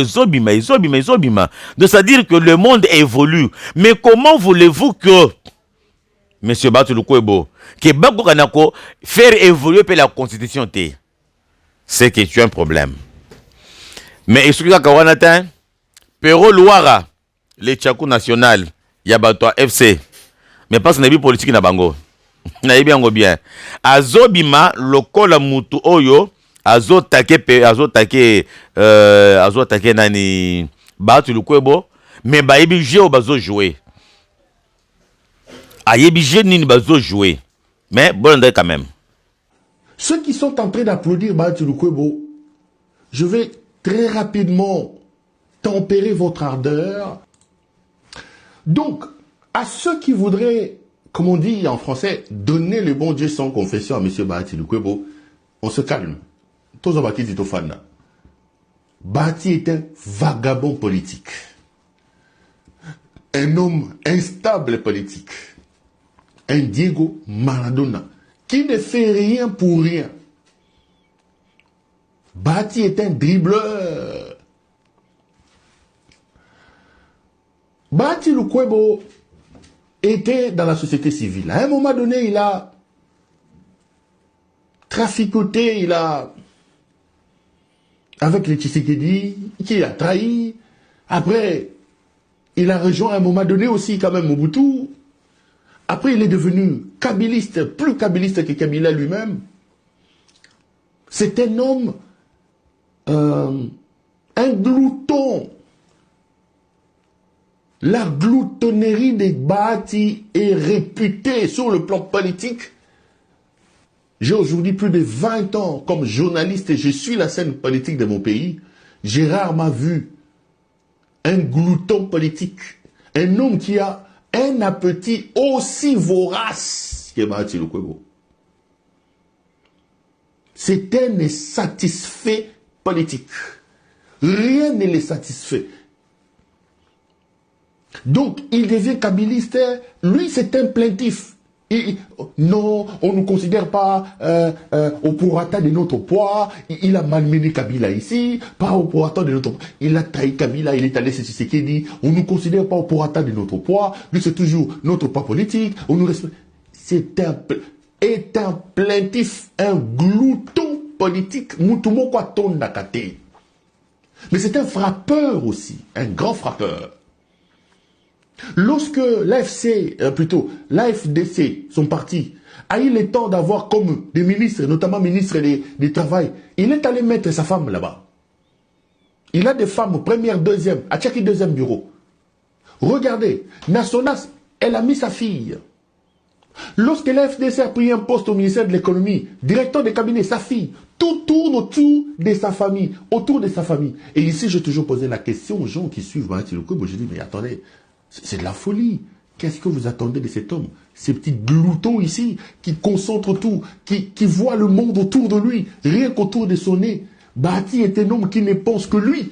c'est-à-dire que le monde évolue. Mais comment voulez-vous que, Monsieur Batulukwebo, que Bakou faire évoluer la constitution? C'est que tu as un problème. Mais excusez-moi, Kawanata, Pero Loara, le Tchakou national, Yabato FC, mais pas ce politique na bango. Na bien bien. Azobima, lokola mutu oyo, azotake nani Batulukwebo, mais bayebi jeu bazo jouer. Ayebi jeu nini bazo jouer. Mais bon quand même. Ceux qui sont en train d'applaudir Batulukwebo, je vais très rapidement tempérer votre ardeur. Donc, à ceux qui voudraient, comme on dit en français, donner le bon Dieu sans confession à M. Batulukwebo, on se calme. Tous Bati Titofana. Bati est un vagabond politique. Un homme instable politique. Un Diego Maradona qui ne fait rien pour rien. Bati est un dribbleur. Batulukwebo était dans la société civile. À un moment donné, il a traficoté, avec les Tshisekedi, qui a trahi. Après, il a rejoint à un moment donné aussi quand même Mobutu. Après, il est devenu kabiliste, plus kabiliste que Kabila lui-même. C'est un homme, un glouton. La gloutonnerie des Bati est réputée sur le plan politique. J'ai aujourd'hui plus de 20 ans comme journaliste et je suis la scène politique de mon pays. J'ai rarement vu un glouton politique, un homme qui a un appétit aussi vorace que Batulukwebo. C'est un insatisfait politique. Rien ne les satisfait. Donc, il devient kabiliste. Lui, c'est un plaintif. Non, on ne considère pas au prorata de notre poids. Il a malmené Kabila ici, pas au prorata de notre poids. Il a trahi Kabila, il est allé chez Tshisekedi. On ne considère pas au prorata de notre poids. Lui, c'est toujours notre poids politique. On nous respecte. C'est un plaintif, un glouton politique. Mutumo kwa tonda kate. Mais c'est un frappeur aussi, un grand frappeur. Lorsque l'AFDC, son parti, a eu le temps d'avoir comme des ministres, notamment ministre du Travail, il est allé mettre sa femme là-bas. Il a des femmes, première, deuxième, à chaque deuxième bureau. Regardez, Nassonas, elle a mis sa fille. Lorsque l'AFDC a pris un poste au ministère de l'économie, directeur de cabinet, sa fille, tout tourne autour de sa famille, Et ici, j'ai toujours posé la question aux gens qui suivent Bahati Lukwebo. Je dis, mais attendez, c'est de la folie. Qu'est-ce que vous attendez de cet homme? Ces petits gloutons ici, qui concentrent tout, qui voient le monde autour de lui, rien qu'autour de son nez. Bahati est un homme qui ne pense que lui.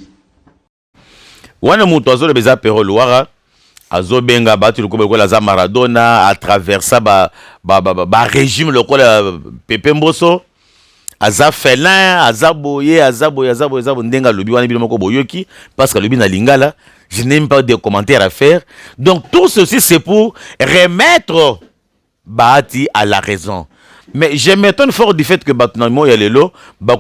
Wana mutu azo lebeza pero luara azo benga Bahati Lukwebo la za Maradona à travers ça ba régime le Pepe Mboso aza felin azaboye ndenga lobi wana bino moko boyoki parce que lobi na lingala je n'ai même pas de commentaires à faire. Donc tout ceci c'est pour remettre Bahati à la raison. Mais je m'étonne fort du fait que Batunamo Yalelo,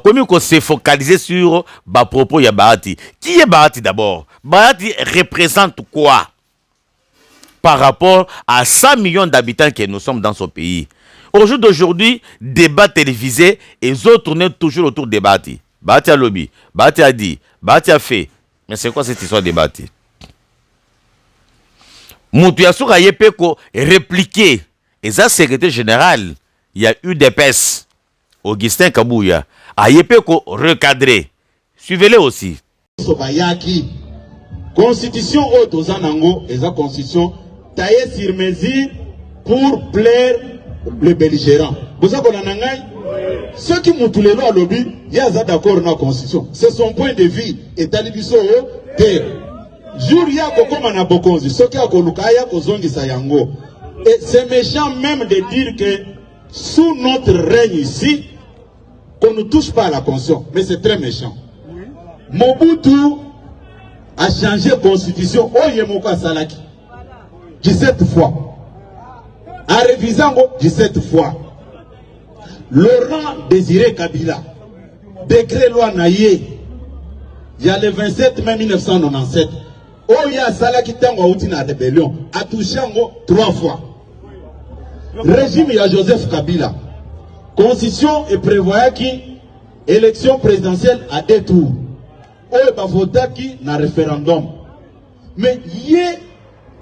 comme qu'on s'est focalisé sur propos ya Bahati. Qui est Bahati d'abord? Bahati représente quoi par rapport à 100 millions d'habitants que nous sommes dans ce pays? Au jour d'aujourd'hui, débat télévisé et les autres tournent toujours autour de Bahati. Bahati a lobby, Bahati a dit, Bahati a fait. Mais c'est quoi cette histoire de Bahati? Moutouyassou a yepeko répliqué. Et ça, secrétaire général, il y a eu des PES. Augustin Kabouya a yepeko recadré. Suivez-le aussi. Constitution Otozanango et la constitution taillée sur mesure pour plaire le belligérant. Vous savez qu'on a nangai? Ceux qui m'ont tous les lois à lobby, il y a d'accord dans la constitution. C'est son point de vue. Et Talibiso terre. Jour ya kokoma na bokonzi, ceux qui a kolukaya kozongi sayango. Et c'est méchant même de dire que sous notre règne ici, qu'on ne touche pas à la constitution. Mais c'est très méchant. Mobutu a changé la constitution au Yemoka Salaki 17 fois. A révisé 17 fois. Laurent Désiré Kabila, décret loi Naye, il y a le 27 mai 1997. Oya Salaki Tango Outina rébellion a touché 3 fois. Régime il y a Joseph Kabila. Constitution et prévoyait qui élection présidentielle à 2 tours. Oya Bavota qui na référendum. Mais yé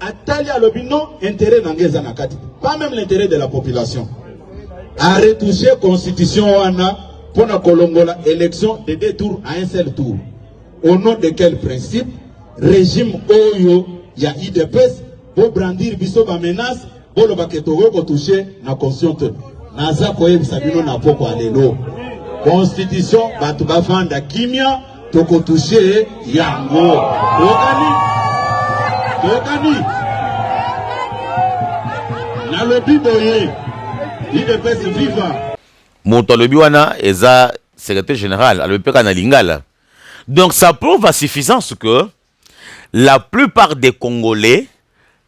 Atali à l'obino intérêt n'angeza nakati. Pas même l'intérêt de la population. A retouché constitution wana pour la Kolongola élection de 2 tours à un seul tour. Au nom de quel principe? Régime Oyo, il y a IDPS, pour brandir biso ba menace, pour le baketoro pour toucher la constitution. Naza koye bisabino na poko alelo. Constitution, batu bafanda kimia, toko toucher yango. Tokani. Na lobi boye, IDPS viva. Moto lobi wana eza secrétaire général, alopeka na lingala. Donc ça prouve à suffisance que la plupart des Congolais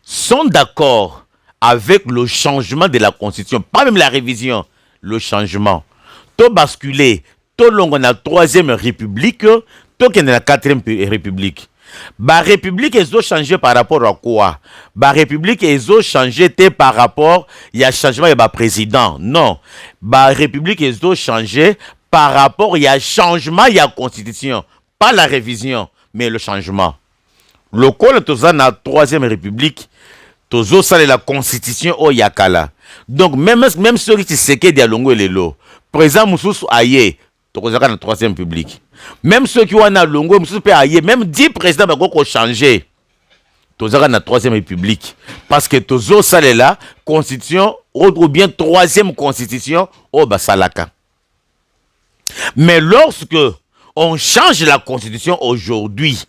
sont d'accord avec le changement de la constitution, pas même la révision, le changement. To basculer, to longo na 3e république, to ken na 4e république. Ba république ils ont changé par rapport à quoi? Ba république ils ont changé par rapport il y a changement de président. Non. Ba république ils ont changé par rapport il y a changement il y a constitution, pas la révision, mais le changement. Le col toza na 3e république, tozo sale la constitution au yakala. Donc même ceux qui se que dialongo et lelo. Président Moussous aye, tokozaka na 3e république. Même ceux qui ont na longo Moussous pe aye, même 10 présidents bako changer. Tozaka na 3e république parce que tozo sale la constitution ou bien 3e constitution au basalaka. Mais lorsque on change la constitution aujourd'hui,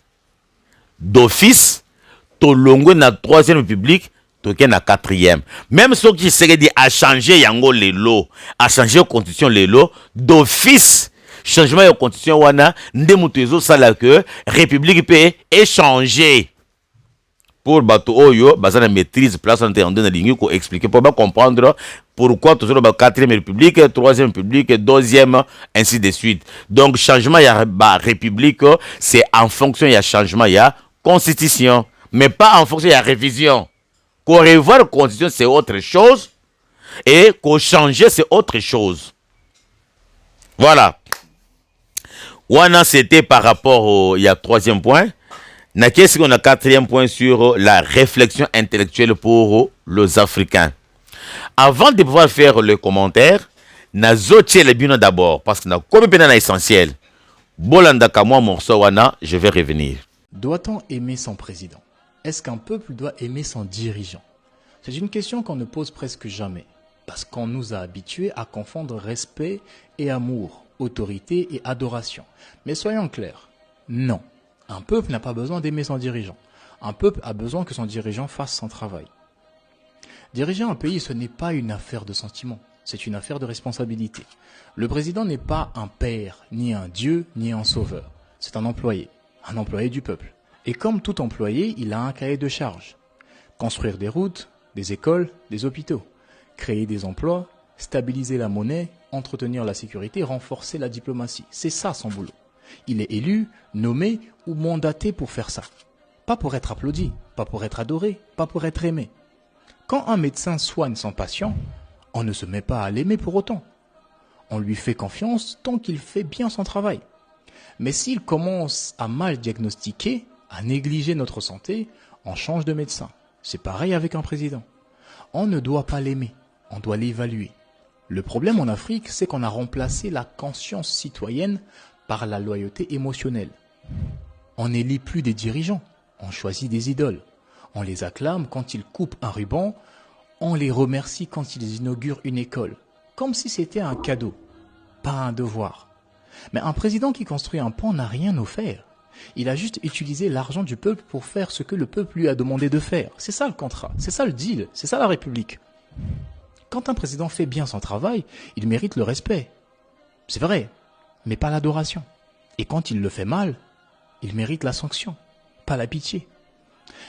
d'office, to longo na 3e république, to ken na 4e. Même ceux qui seraient dit à changer yango lelo, à changer la constitution lelo, d'office, changement de constitution wana, nde mutu ezo sala que république peut échanger pour bato oyo bazana maîtrise place en termes de ligne pour expliquer pour comprendre pourquoi toujours la 4e république, 3e république, 2e ainsi de suite. Donc changement il y a république c'est en fonction il y a changement il y a constitution mais pas en fonction il y a révision. Qu'on revoir la constitution c'est autre chose et qu'on changer c'est autre chose. Voilà. Wana c'était par rapport au il y a 3e point. Qu'est-ce qu'on a 4e point sur la réflexion intellectuelle pour les Africains. Avant de pouvoir faire le commentaire, nazotie le bien d'abord parce que na comme bien essentiel. Bolanda kamwa morceau wana, je vais revenir. Doit-on aimer son président? Est-ce qu'un peuple doit aimer son dirigeant? C'est une question qu'on ne pose presque jamais parce qu'on nous a habitués à confondre respect et amour, autorité et adoration. Mais soyons clairs, non. Un peuple n'a pas besoin d'aimer son dirigeant. Un peuple a besoin que son dirigeant fasse son travail. Diriger un pays, ce n'est pas une affaire de sentiment, c'est une affaire de responsabilité. Le président n'est pas un père, ni un dieu, ni un sauveur. C'est un employé du peuple. Et comme tout employé, il a un cahier de charges. Construire des routes, des écoles, des hôpitaux, créer des emplois, stabiliser la monnaie, entretenir la sécurité, renforcer la diplomatie. C'est ça son boulot. Il est élu, nommé ou mandaté pour faire ça. Pas pour être applaudi, pas pour être adoré, pas pour être aimé. Quand un médecin soigne son patient, on ne se met pas à l'aimer pour autant. On lui fait confiance tant qu'il fait bien son travail. Mais s'il commence à mal diagnostiquer, à négliger notre santé, on change de médecin. C'est pareil avec un président. On ne doit pas l'aimer, on doit l'évaluer. Le problème en Afrique, c'est qu'on a remplacé la conscience citoyenne par la loyauté émotionnelle. On n'élit plus des dirigeants, on choisit des idoles. On les acclame quand ils coupent un ruban, on les remercie quand ils inaugurent une école, comme si c'était un cadeau, pas un devoir. Mais un président qui construit un pont n'a rien offert. Il a juste utilisé l'argent du peuple pour faire ce que le peuple lui a demandé de faire. C'est ça le contrat, c'est ça le deal, c'est ça la République. Quand un président fait bien son travail, il mérite le respect. C'est vrai, mais pas l'adoration. Et quand il le fait mal, il mérite la sanction, pas la pitié.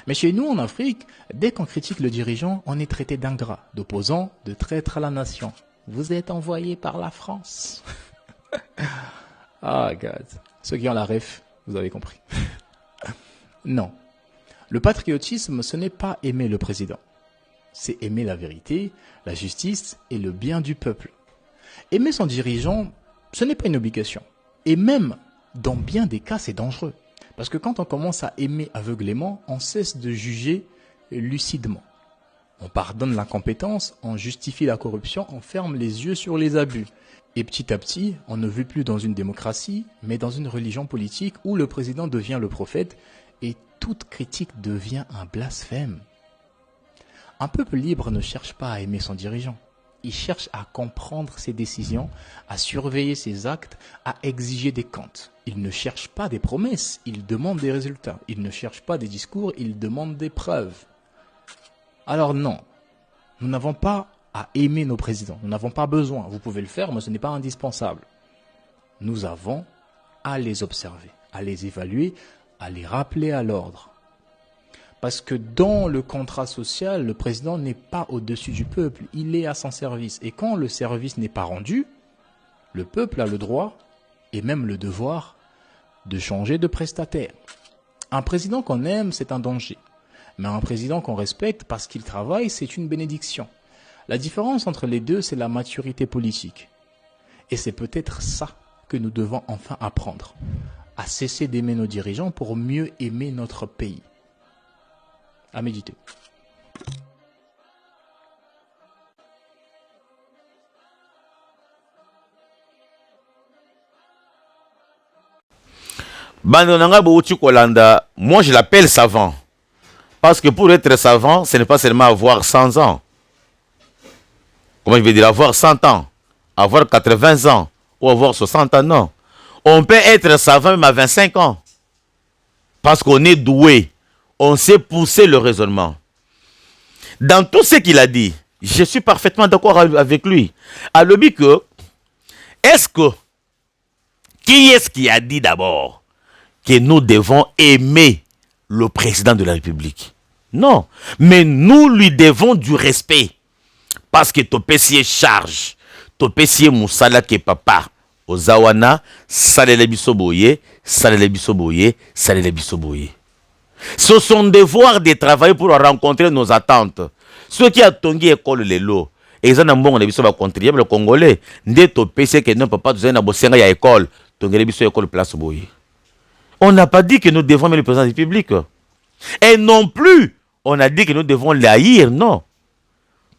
Mais chez nous, en Afrique, dès qu'on critique le dirigeant, on est traité d'ingrat, d'opposant, de traître à la nation. Vous êtes envoyé par la France. Ah, God. Ceux qui ont la ref, vous avez compris. Non. Le patriotisme, ce n'est pas aimer le président. C'est aimer la vérité, la justice et le bien du peuple. Aimer son dirigeant, ce n'est pas une obligation. Et même, dans bien des cas, c'est dangereux. Parce que quand on commence à aimer aveuglément, on cesse de juger lucidement. On pardonne l'incompétence, on justifie la corruption, on ferme les yeux sur les abus. Et petit à petit, on ne vit plus dans une démocratie, mais dans une religion politique où le président devient le prophète et toute critique devient un blasphème. Un peuple libre ne cherche pas à aimer son dirigeant. Il cherche à comprendre ses décisions, à surveiller ses actes, à exiger des comptes. Il ne cherche pas des promesses, il demande des résultats. Il ne cherche pas des discours, il demande des preuves. Alors non, nous n'avons pas à aimer nos présidents. Nous n'avons pas besoin. Vous pouvez le faire, mais ce n'est pas indispensable. Nous avons à les observer, à les évaluer, à les rappeler à l'ordre. Parce que dans le contrat social, le président n'est pas au-dessus du peuple, il est à son service. Et quand le service n'est pas rendu, le peuple a le droit et même le devoir de changer de prestataire. Un président qu'on aime, c'est un danger. Mais un président qu'on respecte parce qu'il travaille, c'est une bénédiction. La différence entre les deux, c'est la maturité politique. Et c'est peut-être ça que nous devons enfin apprendre. À cesser d'aimer nos dirigeants pour mieux aimer notre pays. À méditer. Bandonanga Bouti Kolanda, moi je l'appelle savant. Parce que pour être savant, ce n'est pas seulement avoir 100 ans. Comment je vais dire, avoir 100 ans, avoir 80 ans ou avoir 60 ans, non. On peut être savant même à 25 ans. Parce qu'on est doué. On sait pousser le raisonnement. Dans tout ce qu'il a dit, je suis parfaitement d'accord avec lui. À l'objet que, qui est-ce qui a dit d'abord que nous devons aimer le président de la République? Non. Mais nous lui devons du respect. Parce que ton PC charge. Ton PC moussala ke papa. Ozawana, salele bisoboye, salele bisoboye, salele bisoboye. C'est son devoir de travailler pour rencontrer nos attentes. Ceux qui ont tongi école les lots. Et ils ont un bon contribuer le Congolais. Dès ton PC que ne peut pas donner à ya école. Tongi biso école place boye. On n'a pas dit que nous devons mettre le président du public. Et non plus, on a dit que nous devons l'haïr, non.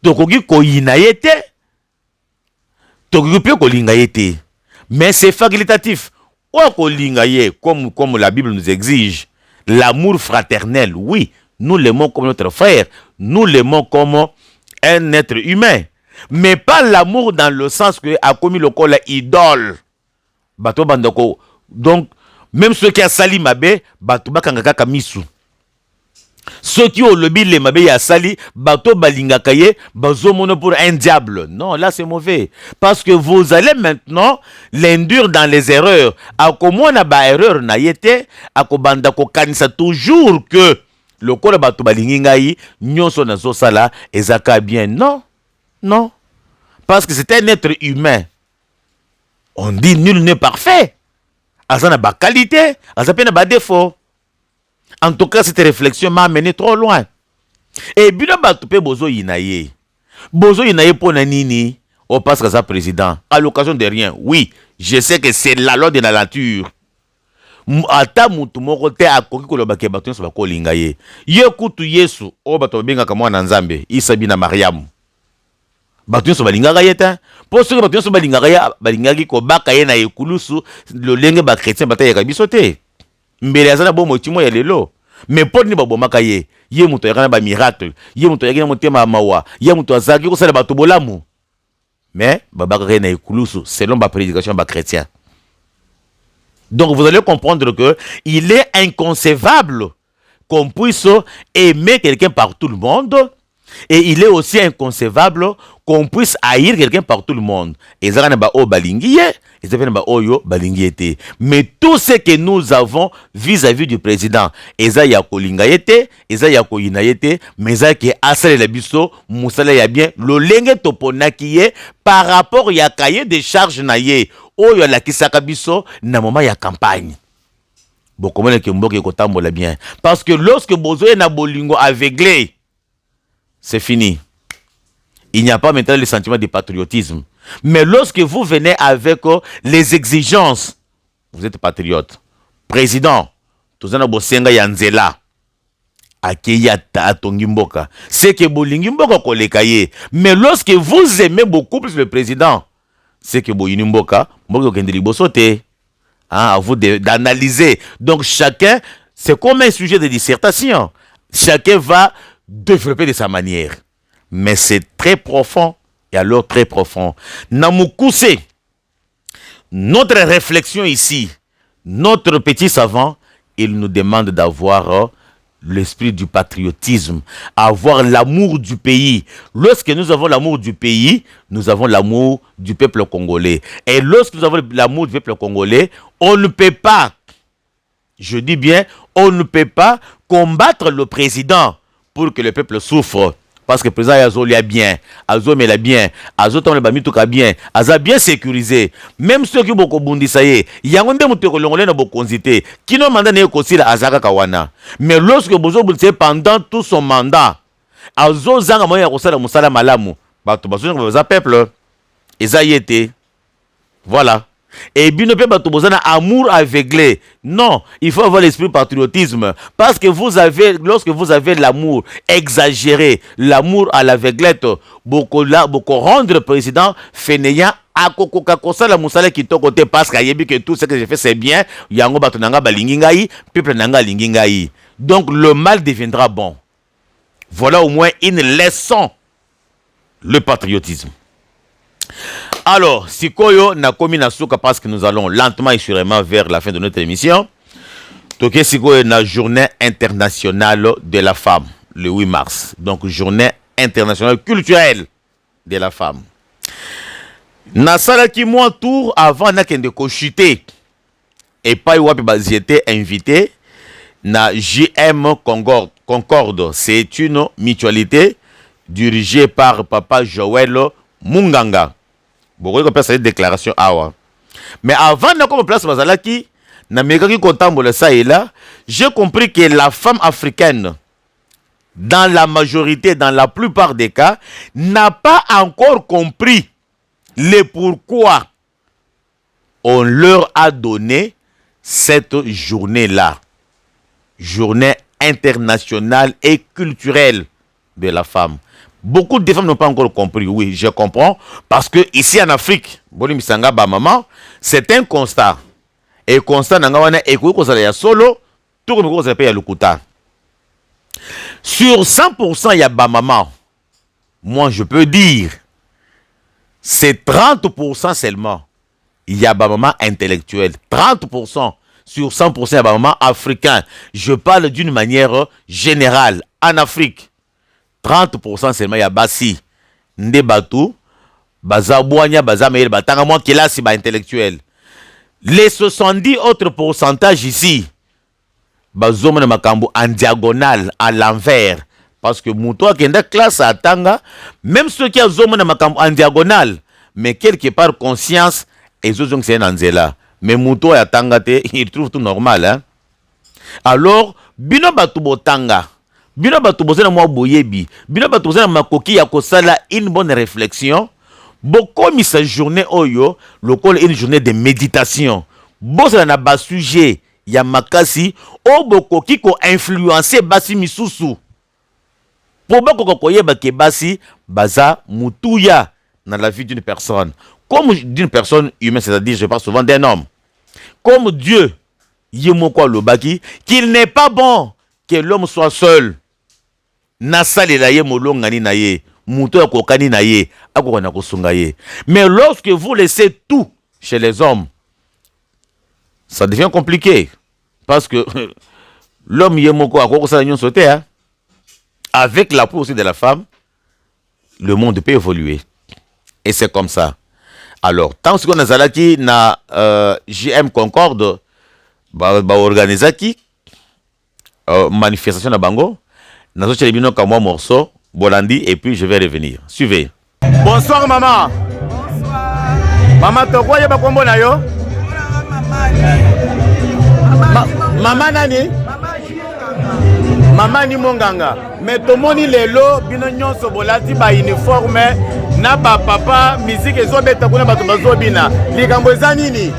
Tokogi ko inayete. Tokogi pe ko lingayete. Mais c'est facultatif. Comme la Bible nous exige, l'amour fraternel, oui, nous l'aimons comme notre frère, nous l'aimons comme un être humain. Mais pas l'amour dans le sens que a commis le col idole. Bato bandoko. Donc, même ceux qui ont sali mabe, bato bakangaka kamisu. Ceux qui ont le bile mabe ya sali, bato balingakaye, bazo mono pour un diable. Non, là c'est mauvais. Parce que vous allez maintenant l'induire dans les erreurs. A comment na ba erreur na yete, a ko banda ko kanisa toujours que le corps bato balingingai, nyonso na zo sala, ezaka bien. Non, non. Parce que c'est un être humain. On dit nul n'est parfait. Azana ba qualité, azapena ba défaut. En tout cas, cette réflexion m'a amené trop loin. Et bien, bozo yinaye. Bozo yinaye pour nanini, au passe à président. À l'occasion de rien, oui, je sais que c'est la loi de la nature. Ata mutu moko te akoki koloba ke bato so bakolinga ye. Ye kutu Yesu, o bato benga ka mwana Nzambe, Isa bina Mariam. Bato so balinga ye ta. Po so bato so balinga ye, balinga ki ko baka ye na ekulusu, le lenge ba chrétien bataye ka bisote. Mbele azana bo motimo ya lelo. Mais pour ni babo makaye, ye muto yakana ba miracle, ye muto yakina motema mawa, ye muto azaki ko sala bato bolamu. Mais babaka na ekulusu selon ba prédication ba chrétien. Donc vous allez comprendre que il est inconcevable qu'on puisse aimer quelqu'un par tout le monde. Et il est aussi inconcevable qu'on puisse haïr quelqu'un par tout le monde. Et ça, mais tout ce que nous avons vis-à-vis du président, mais ça qui asale la biso, musala ya bien, le lenge topona qui est par rapport ya cahier de charges naye, oyo la kisaka biso na moment ya campagne. Bon, comment est-ce que mboke kotambola bien? Parce que lorsque bozo na bolingo aveuglé, c'est fini. Il n'y a pas maintenant le sentiment de patriotisme. Mais lorsque vous venez avec les exigences, vous êtes patriote. Président, tozana bosenga yanzela. Akeyata atongimboka. C'est que bolingimboka kolekaye. Mais lorsque vous aimez beaucoup plus le président, c'est que boyinimboka, mboka kendeli bosote. À vous d'analyser. Donc chacun, c'est comme un sujet de dissertation. Chacun va développer de sa manière. Mais c'est très profond, et alors très profond. Namoukoussé, notre réflexion ici, notre petit savant, il nous demande d'avoir l'esprit du patriotisme, avoir l'amour du pays. Lorsque nous avons l'amour du pays, nous avons l'amour du peuple congolais. Et lorsque nous avons l'amour du peuple congolais, on ne peut pas, je dis bien, on ne peut pas combattre le président pour que le peuple souffre. Parce que le président Azo l'a bien, Azo l'a bien, Azo tombe le tout bien, Azo bien sécurisé. Même ceux qui beaucoup bundisaye, il y a un des moutons congolais na beaucoup consulté, qui n'ont mandat n'est qu'aussi la Azaka Kawana. Mais lorsque Bozo bundisaye pendant tout son mandat, Azo zanga moya kosala musala malamu, bato bazo nga peuple, eza yete, voilà. Et bien ne peut pas amour aveuglé. Non, il faut avoir l'esprit patriotisme. Parce que vous avez, lorsque vous avez l'amour exagéré, l'amour à l'aveuglette, beaucoup rendre président fainéant à kokoka la musala qui to côté parce que tout ce que j'ai fait c'est bien. Yango batonanga balingingai, peuple nanga lingingai. Donc le mal deviendra bon. Voilà au moins une leçon. Le patriotisme. Alors, Sikoyo Nakomi Nasuka, parce que nous allons lentement et sûrement vers la fin de notre émission. Toké Sikoyo na journée internationale de la femme, le 8 mars. Donc, journée internationale culturelle de la femme. Nasala qui moi tour avant n'a qu'un de cochiter. Et pas y j'étais invité na JM Concorde, c'est une mutualité dirigée par Papa Joël Munganga. Vous voyez qu'on cette déclaration. Mais avant de place Bazalaki, j'ai compris que la femme africaine, dans la majorité, dans la plupart des cas, n'a pas encore compris le pourquoi on leur a donné cette journée-là. Journée internationale et culturelle de la femme. Beaucoup de femmes n'ont pas encore compris. Oui, je comprends. Parce que ici en Afrique, c'est un constat. Et constat, solo, tout le monde a le kuta. Sur 100%, il y a Bamama. Moi, je peux dire, c'est 30% seulement. Il y a Bamama intellectuel. 30%. Sur 100%, il y a Bamama africain. Je parle d'une manière générale. En Afrique, 30% seulement, il y a Bassi. Ndebatu, Bazabouania, Bazameir, Batanga, qui est là, c'est intellectuel. Les 70 autres pourcentages ici, Bazomana Makambu en diagonale, à l'envers. Parce que Moutoua qui est dans classe à Tanga, même ceux qui ont Zomana Makambu en diagonale, mais quelque part conscience, et ceux qui sont en Zela. Mais Moutoua à Tanga, il trouve tout normal. Hein? Alors, Bino Batubo Tanga, Bino Batubo Zena Mwa Boyebi, Bino Batubo Zena Makoki Yakosala, une bonne réflexion. Beaucoup mis sa journée oyo, le col est une journée de méditation. Beaucoup na bas sujet, ya makasi, o boko qui ko influencer basi misusu. Pour beaucoup ko koyeba ke basi baza mutuya dans la vie d'une personne. Comme d'une personne humaine, c'est-à-dire je parle souvent d'un homme. Comme Dieu, yemoko lobaki, qu'il n'est pas bon que l'homme soit seul. Nasali la ye molongani na ye. Mais lorsque vous laissez tout chez les hommes, ça devient compliqué. Parce que l'homme avec l'appui aussi de la femme, le monde peut évoluer. Et c'est comme ça. Alors, tant que nous avons na JM Concorde, organiser qui manifestation na bango, nous avons un morceau. Bolandi et puis je vais revenir. Suivez. Bonsoir maman. Bonsoir. Maman, tu crois que kombo na yo? Maman nani? Maman ni monganga. Mais tout le monde lelo bino nyonso bolati ba uniforme na ba papa musique ezo beta kuna bato bazo bina. Likambo eza nini?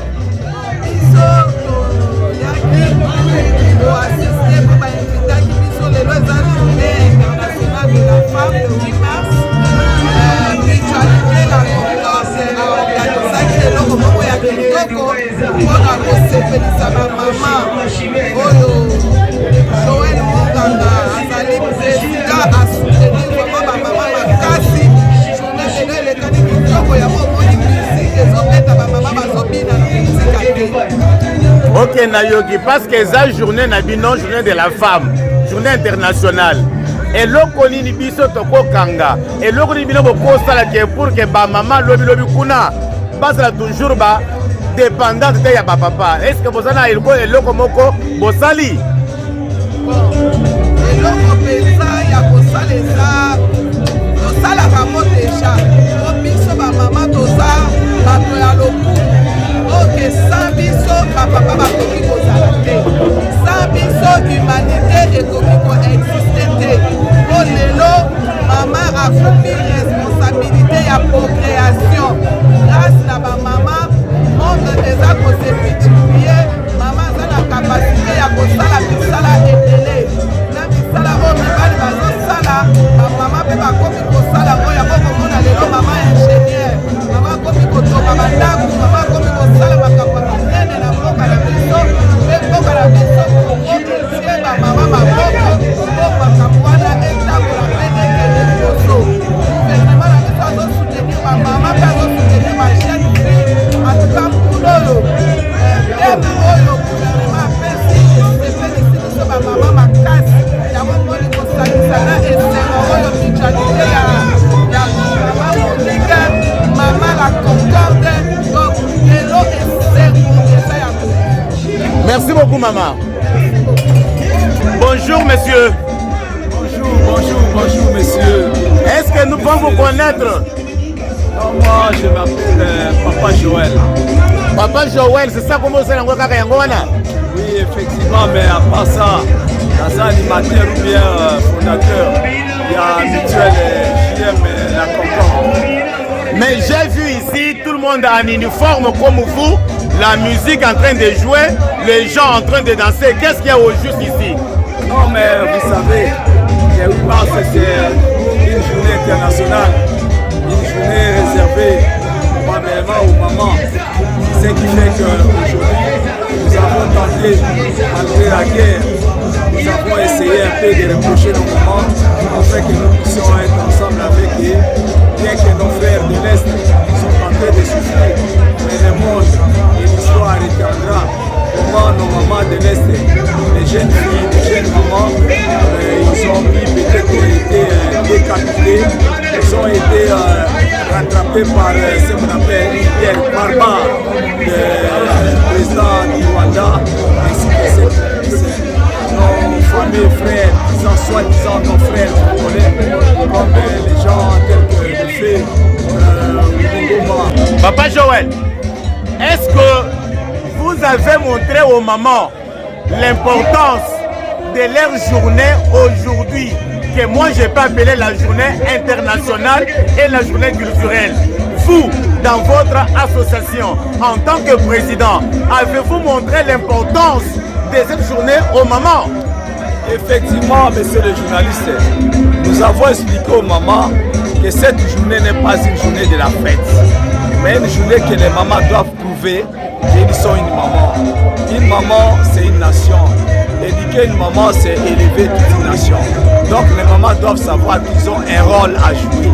La femme le 8 mars, mutualité, la concorde, organisation de l'Okomoko ya Kitoko, pour akosepelisa ba mama, oyo Joël Munganga, azali président à soutenir vraiment ba mama makasi, journée de l'école Kitoko ya momoni musique ezobeta ba mama bazobina na musique. Ok Nayoki, parce que ça journée na bino, journée de la femme, journée internationale. Et l'oko ni biso toko kanga et l'oko ni bino boko sala ke pour que ba maman lobi kuna basala toujours ba dépendante de ya ba papa. Est-ce que vous avez le loko moko bosali? Eloko pesa ya kosala eza tosala kamo deja po biso ba mama toza bato ya lokumu oke sa biso bapapa bakoki kozala te, sa biso humanité ekoki koexiste te. Po lelo mama akomi responsabilité ya procréation. Grâce na ba mama monde eza kosemultiplie, mama aza na capacité ya kosala misala ebele na misala oyo mibali bazosala bamama mpe bakomi kosala ngo yango komona lelo mama ingénieur, mama akomi kotonga bandako, mama akomi kosala makambo ya minene na mboka na biso mpe mboka na biso kongo etie bamama maboko mpo makambo wana etambola mpe ekende liboso. Gouvernement na biso azosoutenir bamama mpe azosoutenir bajeune fille atuka mpula oyo teme oyo gouvernement apesi esepelisi biso bamama makasi yango mponi kosalisa na esengo oyo mutualité ya mama moninga mama la concorde. Donc lelo esengo eza ya Merci beaucoup maman. Bonjour monsieur. Bonjour monsieur. Est-ce que nous pouvons vous connaître? Non, moi je m'appelle Papa Joël. Papa Joël, c'est ça comment c'est l'ango kaka yangona? Oui, effectivement, mais à part ça, dans un animateur ou bien fondateur, il y a Mutuel JM la Concorde. Mais j'ai vu ici tout le monde en uniforme comme vous, la musique en train de jouer, les gens en train de danser. Qu'est-ce qu'il y a au juste ici? Non, mais vous savez, les 8 mars, c'est une journée internationale, une journée réservée premièrement aux mamans. Ce qui fait qu'aujourd'hui, nous avons tenté, malgré la guerre, nous avons essayé un peu de reprocher nos mamans afin que nous puissions être ensemble avec eux, bien que nos frères de l'Est sont en train de souffrir. Mais le monde et l'histoire retiendra comment nos mamans de l'Est, les jeunes filles, les jeunes mamans, ils ont peut-être été décapités, ils ont été rattrapés par ce qu'on appelle une guerre barbare du président du Rwanda, ainsi que nos familles frères, disant soi-disant nos frères congolais, comme les gens tels que le fait Ngoma. Papa Joël, est-ce que vous avez montré aux mamans l'importance de leur journée aujourd'hui, que moi je peux appeler la journée internationale et la journée culturelle? Vous, dans votre association, en tant que président, avez-vous montré l'importance de cette journée aux mamans? Effectivement, monsieur le journaliste, nous avons expliqué aux mamans que cette journée n'est pas une journée de la fête, mais une journée que les mamans doivent prouver qu'ils sont une maman. Une maman, c'est une nation. Éduquer une maman, c'est élever toute une nation. Donc les mamans doivent savoir qu'ils ont un rôle à jouer,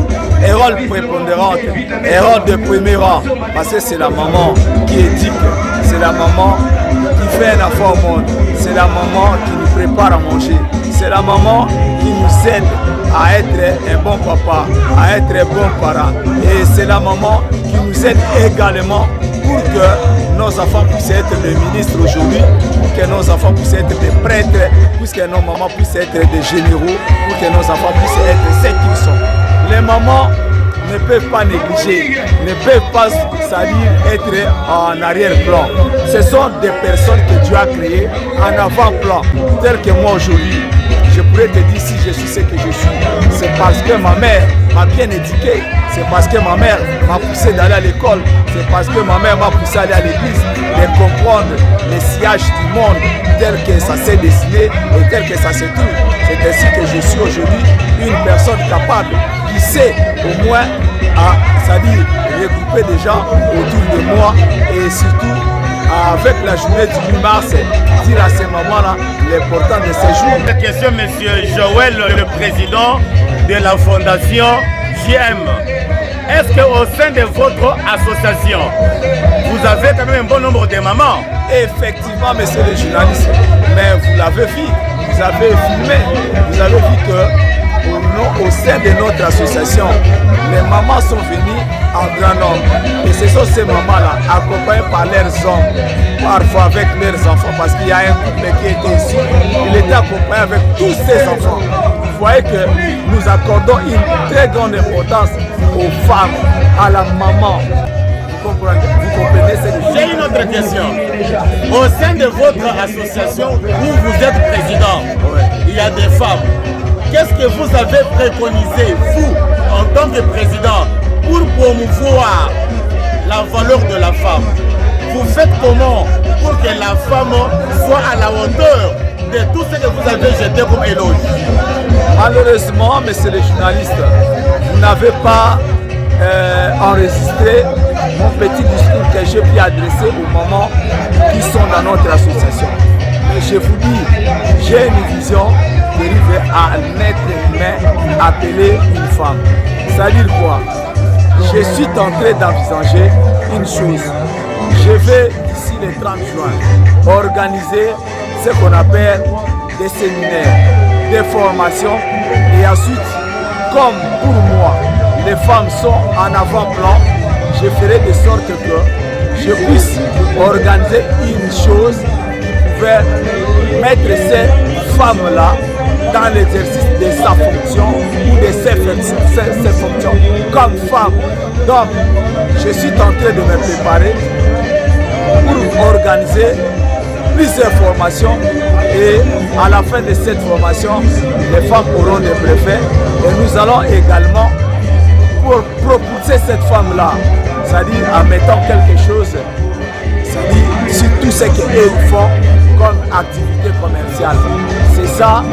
un rôle prépondérant, un rôle de premier rang, parce que c'est la maman qui éduque, c'est la maman qui fait un effort au monde, c'est la maman qui nous prépare à manger, c'est la maman qui nous aide à être un bon papa, à être un bon parent. Et c'est la maman qui nous aide également pour que nos enfants puissent être des ministres aujourd'hui, pour que nos enfants puissent être des prêtres, pour que nos mamans puissent être des généraux, pour que nos enfants puissent être ce qu'ils sont. Les mamans ne peuvent pas négliger, ne peuvent pas être en arrière-plan. Ce sont des personnes que Dieu a créées en avant-plan, telles que moi aujourd'hui. Je pourrais te dire si je suis ce que je suis. C'est parce que ma mère m'a bien éduqué. C'est parce que ma mère m'a poussé d'aller à l'école. C'est parce que ma mère m'a poussé à aller à l'église. De comprendre les sillages du monde tel que ça s'est dessiné et tel que ça se trouve. C'est ainsi que je suis aujourd'hui une personne capable qui sait au moins c'est-à-dire regrouper des gens autour de moi et surtout avec la journée du 8 mars, dire à ces moments-là l'importance de ces jours. Cette question, monsieur Joël, le président de la fondation JM. Est-ce qu'au sein de votre association, vous avez quand même un bon nombre de mamans? Effectivement, monsieur le journaliste, mais vous l'avez vu, vous avez filmé, vous avez vu que au sein de notre association, les mamans sont venues en grand nombre. Et ce sont ces mamans-là, accompagnées par leurs hommes, parfois avec leurs enfants, parce qu'il y a un couple qui était ici. Il était accompagné avec tous ses enfants. Vous voyez que nous accordons une très grande importance aux femmes, à la maman. Vous comprenez cette... J'ai une autre question. Au sein de votre association, où vous êtes président, il y a des femmes. Qu'est-ce que vous avez préconisé, vous, en tant que président, pour promouvoir la valeur de la femme? Vous faites comment pour que la femme soit à la hauteur de tout ce que vous avez jeté comme éloge? Malheureusement, monsieur le journaliste, vous n'avez pas enregistré mon petit discours que je puis adresser aux mamans qui sont dans notre association. Mais je vous dis, j'ai une vision dérivée à un être humain appelé une femme. C'est-à-dire quoi? Je suis en train d'envisager une chose. Je vais, d'ici le 30 juin, organiser ce qu'on appelle des séminaires, des formations. Et ensuite, comme pour moi, les femmes sont en avant-plan, je ferai de sorte que je puisse organiser une chose qui pouvait mettre ces femmes-là dans l'exercice de sa fonction ou de ses fonctions comme femme. Donc, je suis en train de me préparer pour organiser plusieurs formations et à la fin de cette formation, les femmes auront des brevets et nous allons également pour propulser cette femme-là, c'est-à-dire en mettant quelque chose, c'est-à-dire sur tout ce qu'ils font comme activité commerciale. C'est ça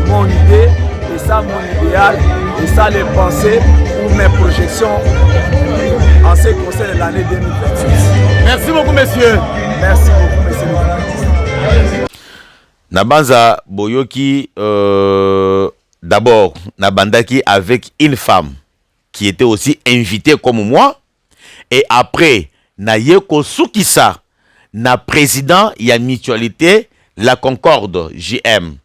mon idée, et ça mon idéal, et ça les pensées ou mes projections en ce qui concerne l'année 2026. Merci beaucoup, messieurs. Merci beaucoup, monsieur le ministre. Nabanza Boyoki, d'abord, Nabandaki avec une femme qui était aussi invitée comme moi. Et après, Nayeko Soukissa, na président, il y a mutualité, la Concorde, JM.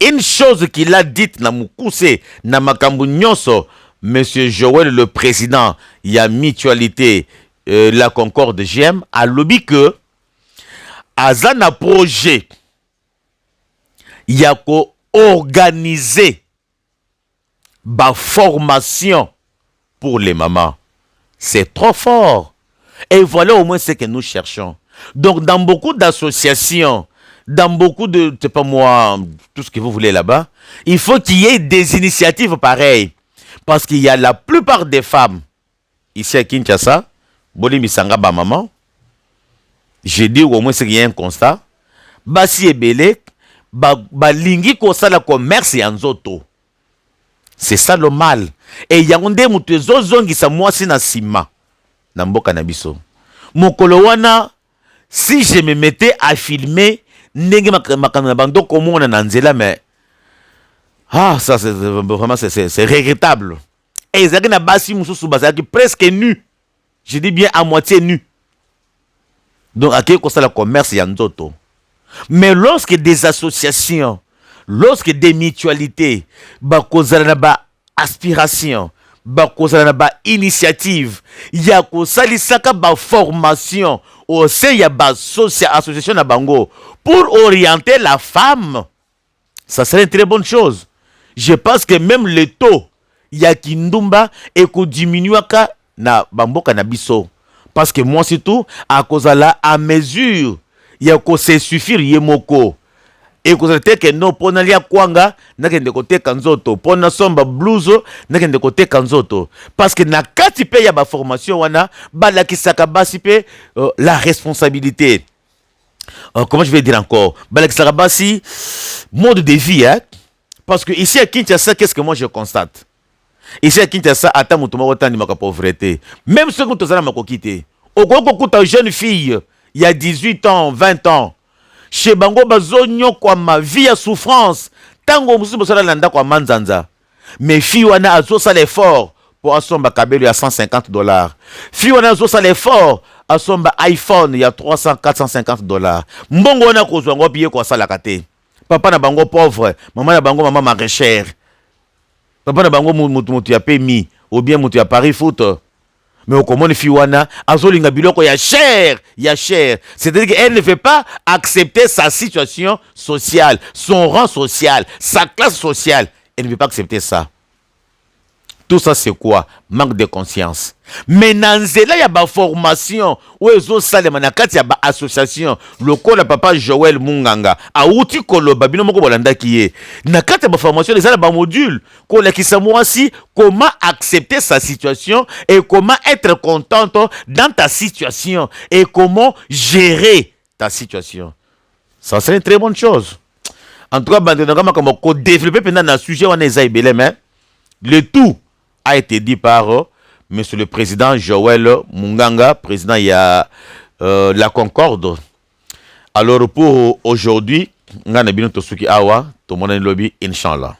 Une chose qu'il a dite, na Moukouse, na Makambu Nyonso, monsieur Joël, le président, il y a mutualité, la Concorde, JM, a lobby que, Azana projet, il y a qu'à organiser la formation pour les mamans. C'est trop fort. Et voilà au moins ce que nous cherchons. Donc, dans beaucoup d'associations, dans beaucoup de, je sais pas moi, tout ce que vous voulez là-bas, il faut qu'il y ait des initiatives pareilles. Parce qu'il y a la plupart des femmes, ici à Kinshasa, Boli Misanga ba maman, j'ai dit au moins c'est qu'il y a un constat, Basi et Belek, balingi kosala commerce ya nzoto. C'est ça le mal. Et yangonde mutu zozongi sa mwasi na sima na mboka na biso. Mokolo wana, si je me mettais à filmer ndenge makana bando komona na nzela, mais ça c'est vraiment c'est regrettable. Et ils na basi mususu bazaki presque nu. Je dis bien à moitié nu. Donc à qui kosala commerce ya nzoto. Mais lorsque des associations, lorsque des mutualités, bakozala ba aspiration, bakozala ba initiative, ya kosalisaka ba formation au sein ya ba association na bango pour orienter la femme, ça serait une très bonne chose. Je pense que même le taux ya kindumba et ko diminuaka na bamboka na biso, parce que moi surtout à kozala à mesure ya ko se suffire yemoko et ko te que non pona lia kwanga na kende kote kanzoto pona somba blues na kende kote kanzoto parce que na kati pe ya ba formation wana bala kisaka basi pe la responsabilité, comment je vais dire encore, bala kisaka basi mode de vie, hein? Parce que ici à Kinshasa, qu'est-ce que moi je constate ici à Kinshasa, ata mutuma otandi maka pauvreté, même ceux qui tozana makokite okoko kuta jeune fille il y a 18 ans, 20 ans. Chez Bango Bazonyo kwa ma vie à souffrance. Tango musu bosala landa kwa manzanza. Mais fi wana azo sa l'effort pour asomba kabelo ya $150. Fi wana azo sa l'effort asomba iPhone ya $300, $450. Mbongo wana kozwa ngo biye kwa sala kate. Papa na bango pauvre, maman na bango maman maraîchère. Papa na bango mutu ya PMI ou bien mutu ya Paris Foot. Mais au comment les filles wana azolinga biloko ya cher, c'est-à-dire qu'elle ne veut pas accepter sa situation sociale, son rang social, sa classe sociale. Elle ne veut pas accepter ça. Tout ça c'est quoi? Manque de conscience. Mais nanzela ya ba formation ou ezo salema na kati ya ba association lokola papa Joël Munganga a outi koloba bino moko bolanda kiye na kati ya ba formation les ala ba module ko la kisamwasi comment accepter sa situation et comment être contente dans ta situation et comment gérer ta situation. Ça serait une très bonne chose. En tout cas bandena kama ko développer pendant na sujet wana ezaibele, mais le tout a été dit par monsieur le président Joël Munganga, président il y a la Concorde. Alors pour aujourd'hui, ngana bino tosuki awa, to mona lobby inshallah.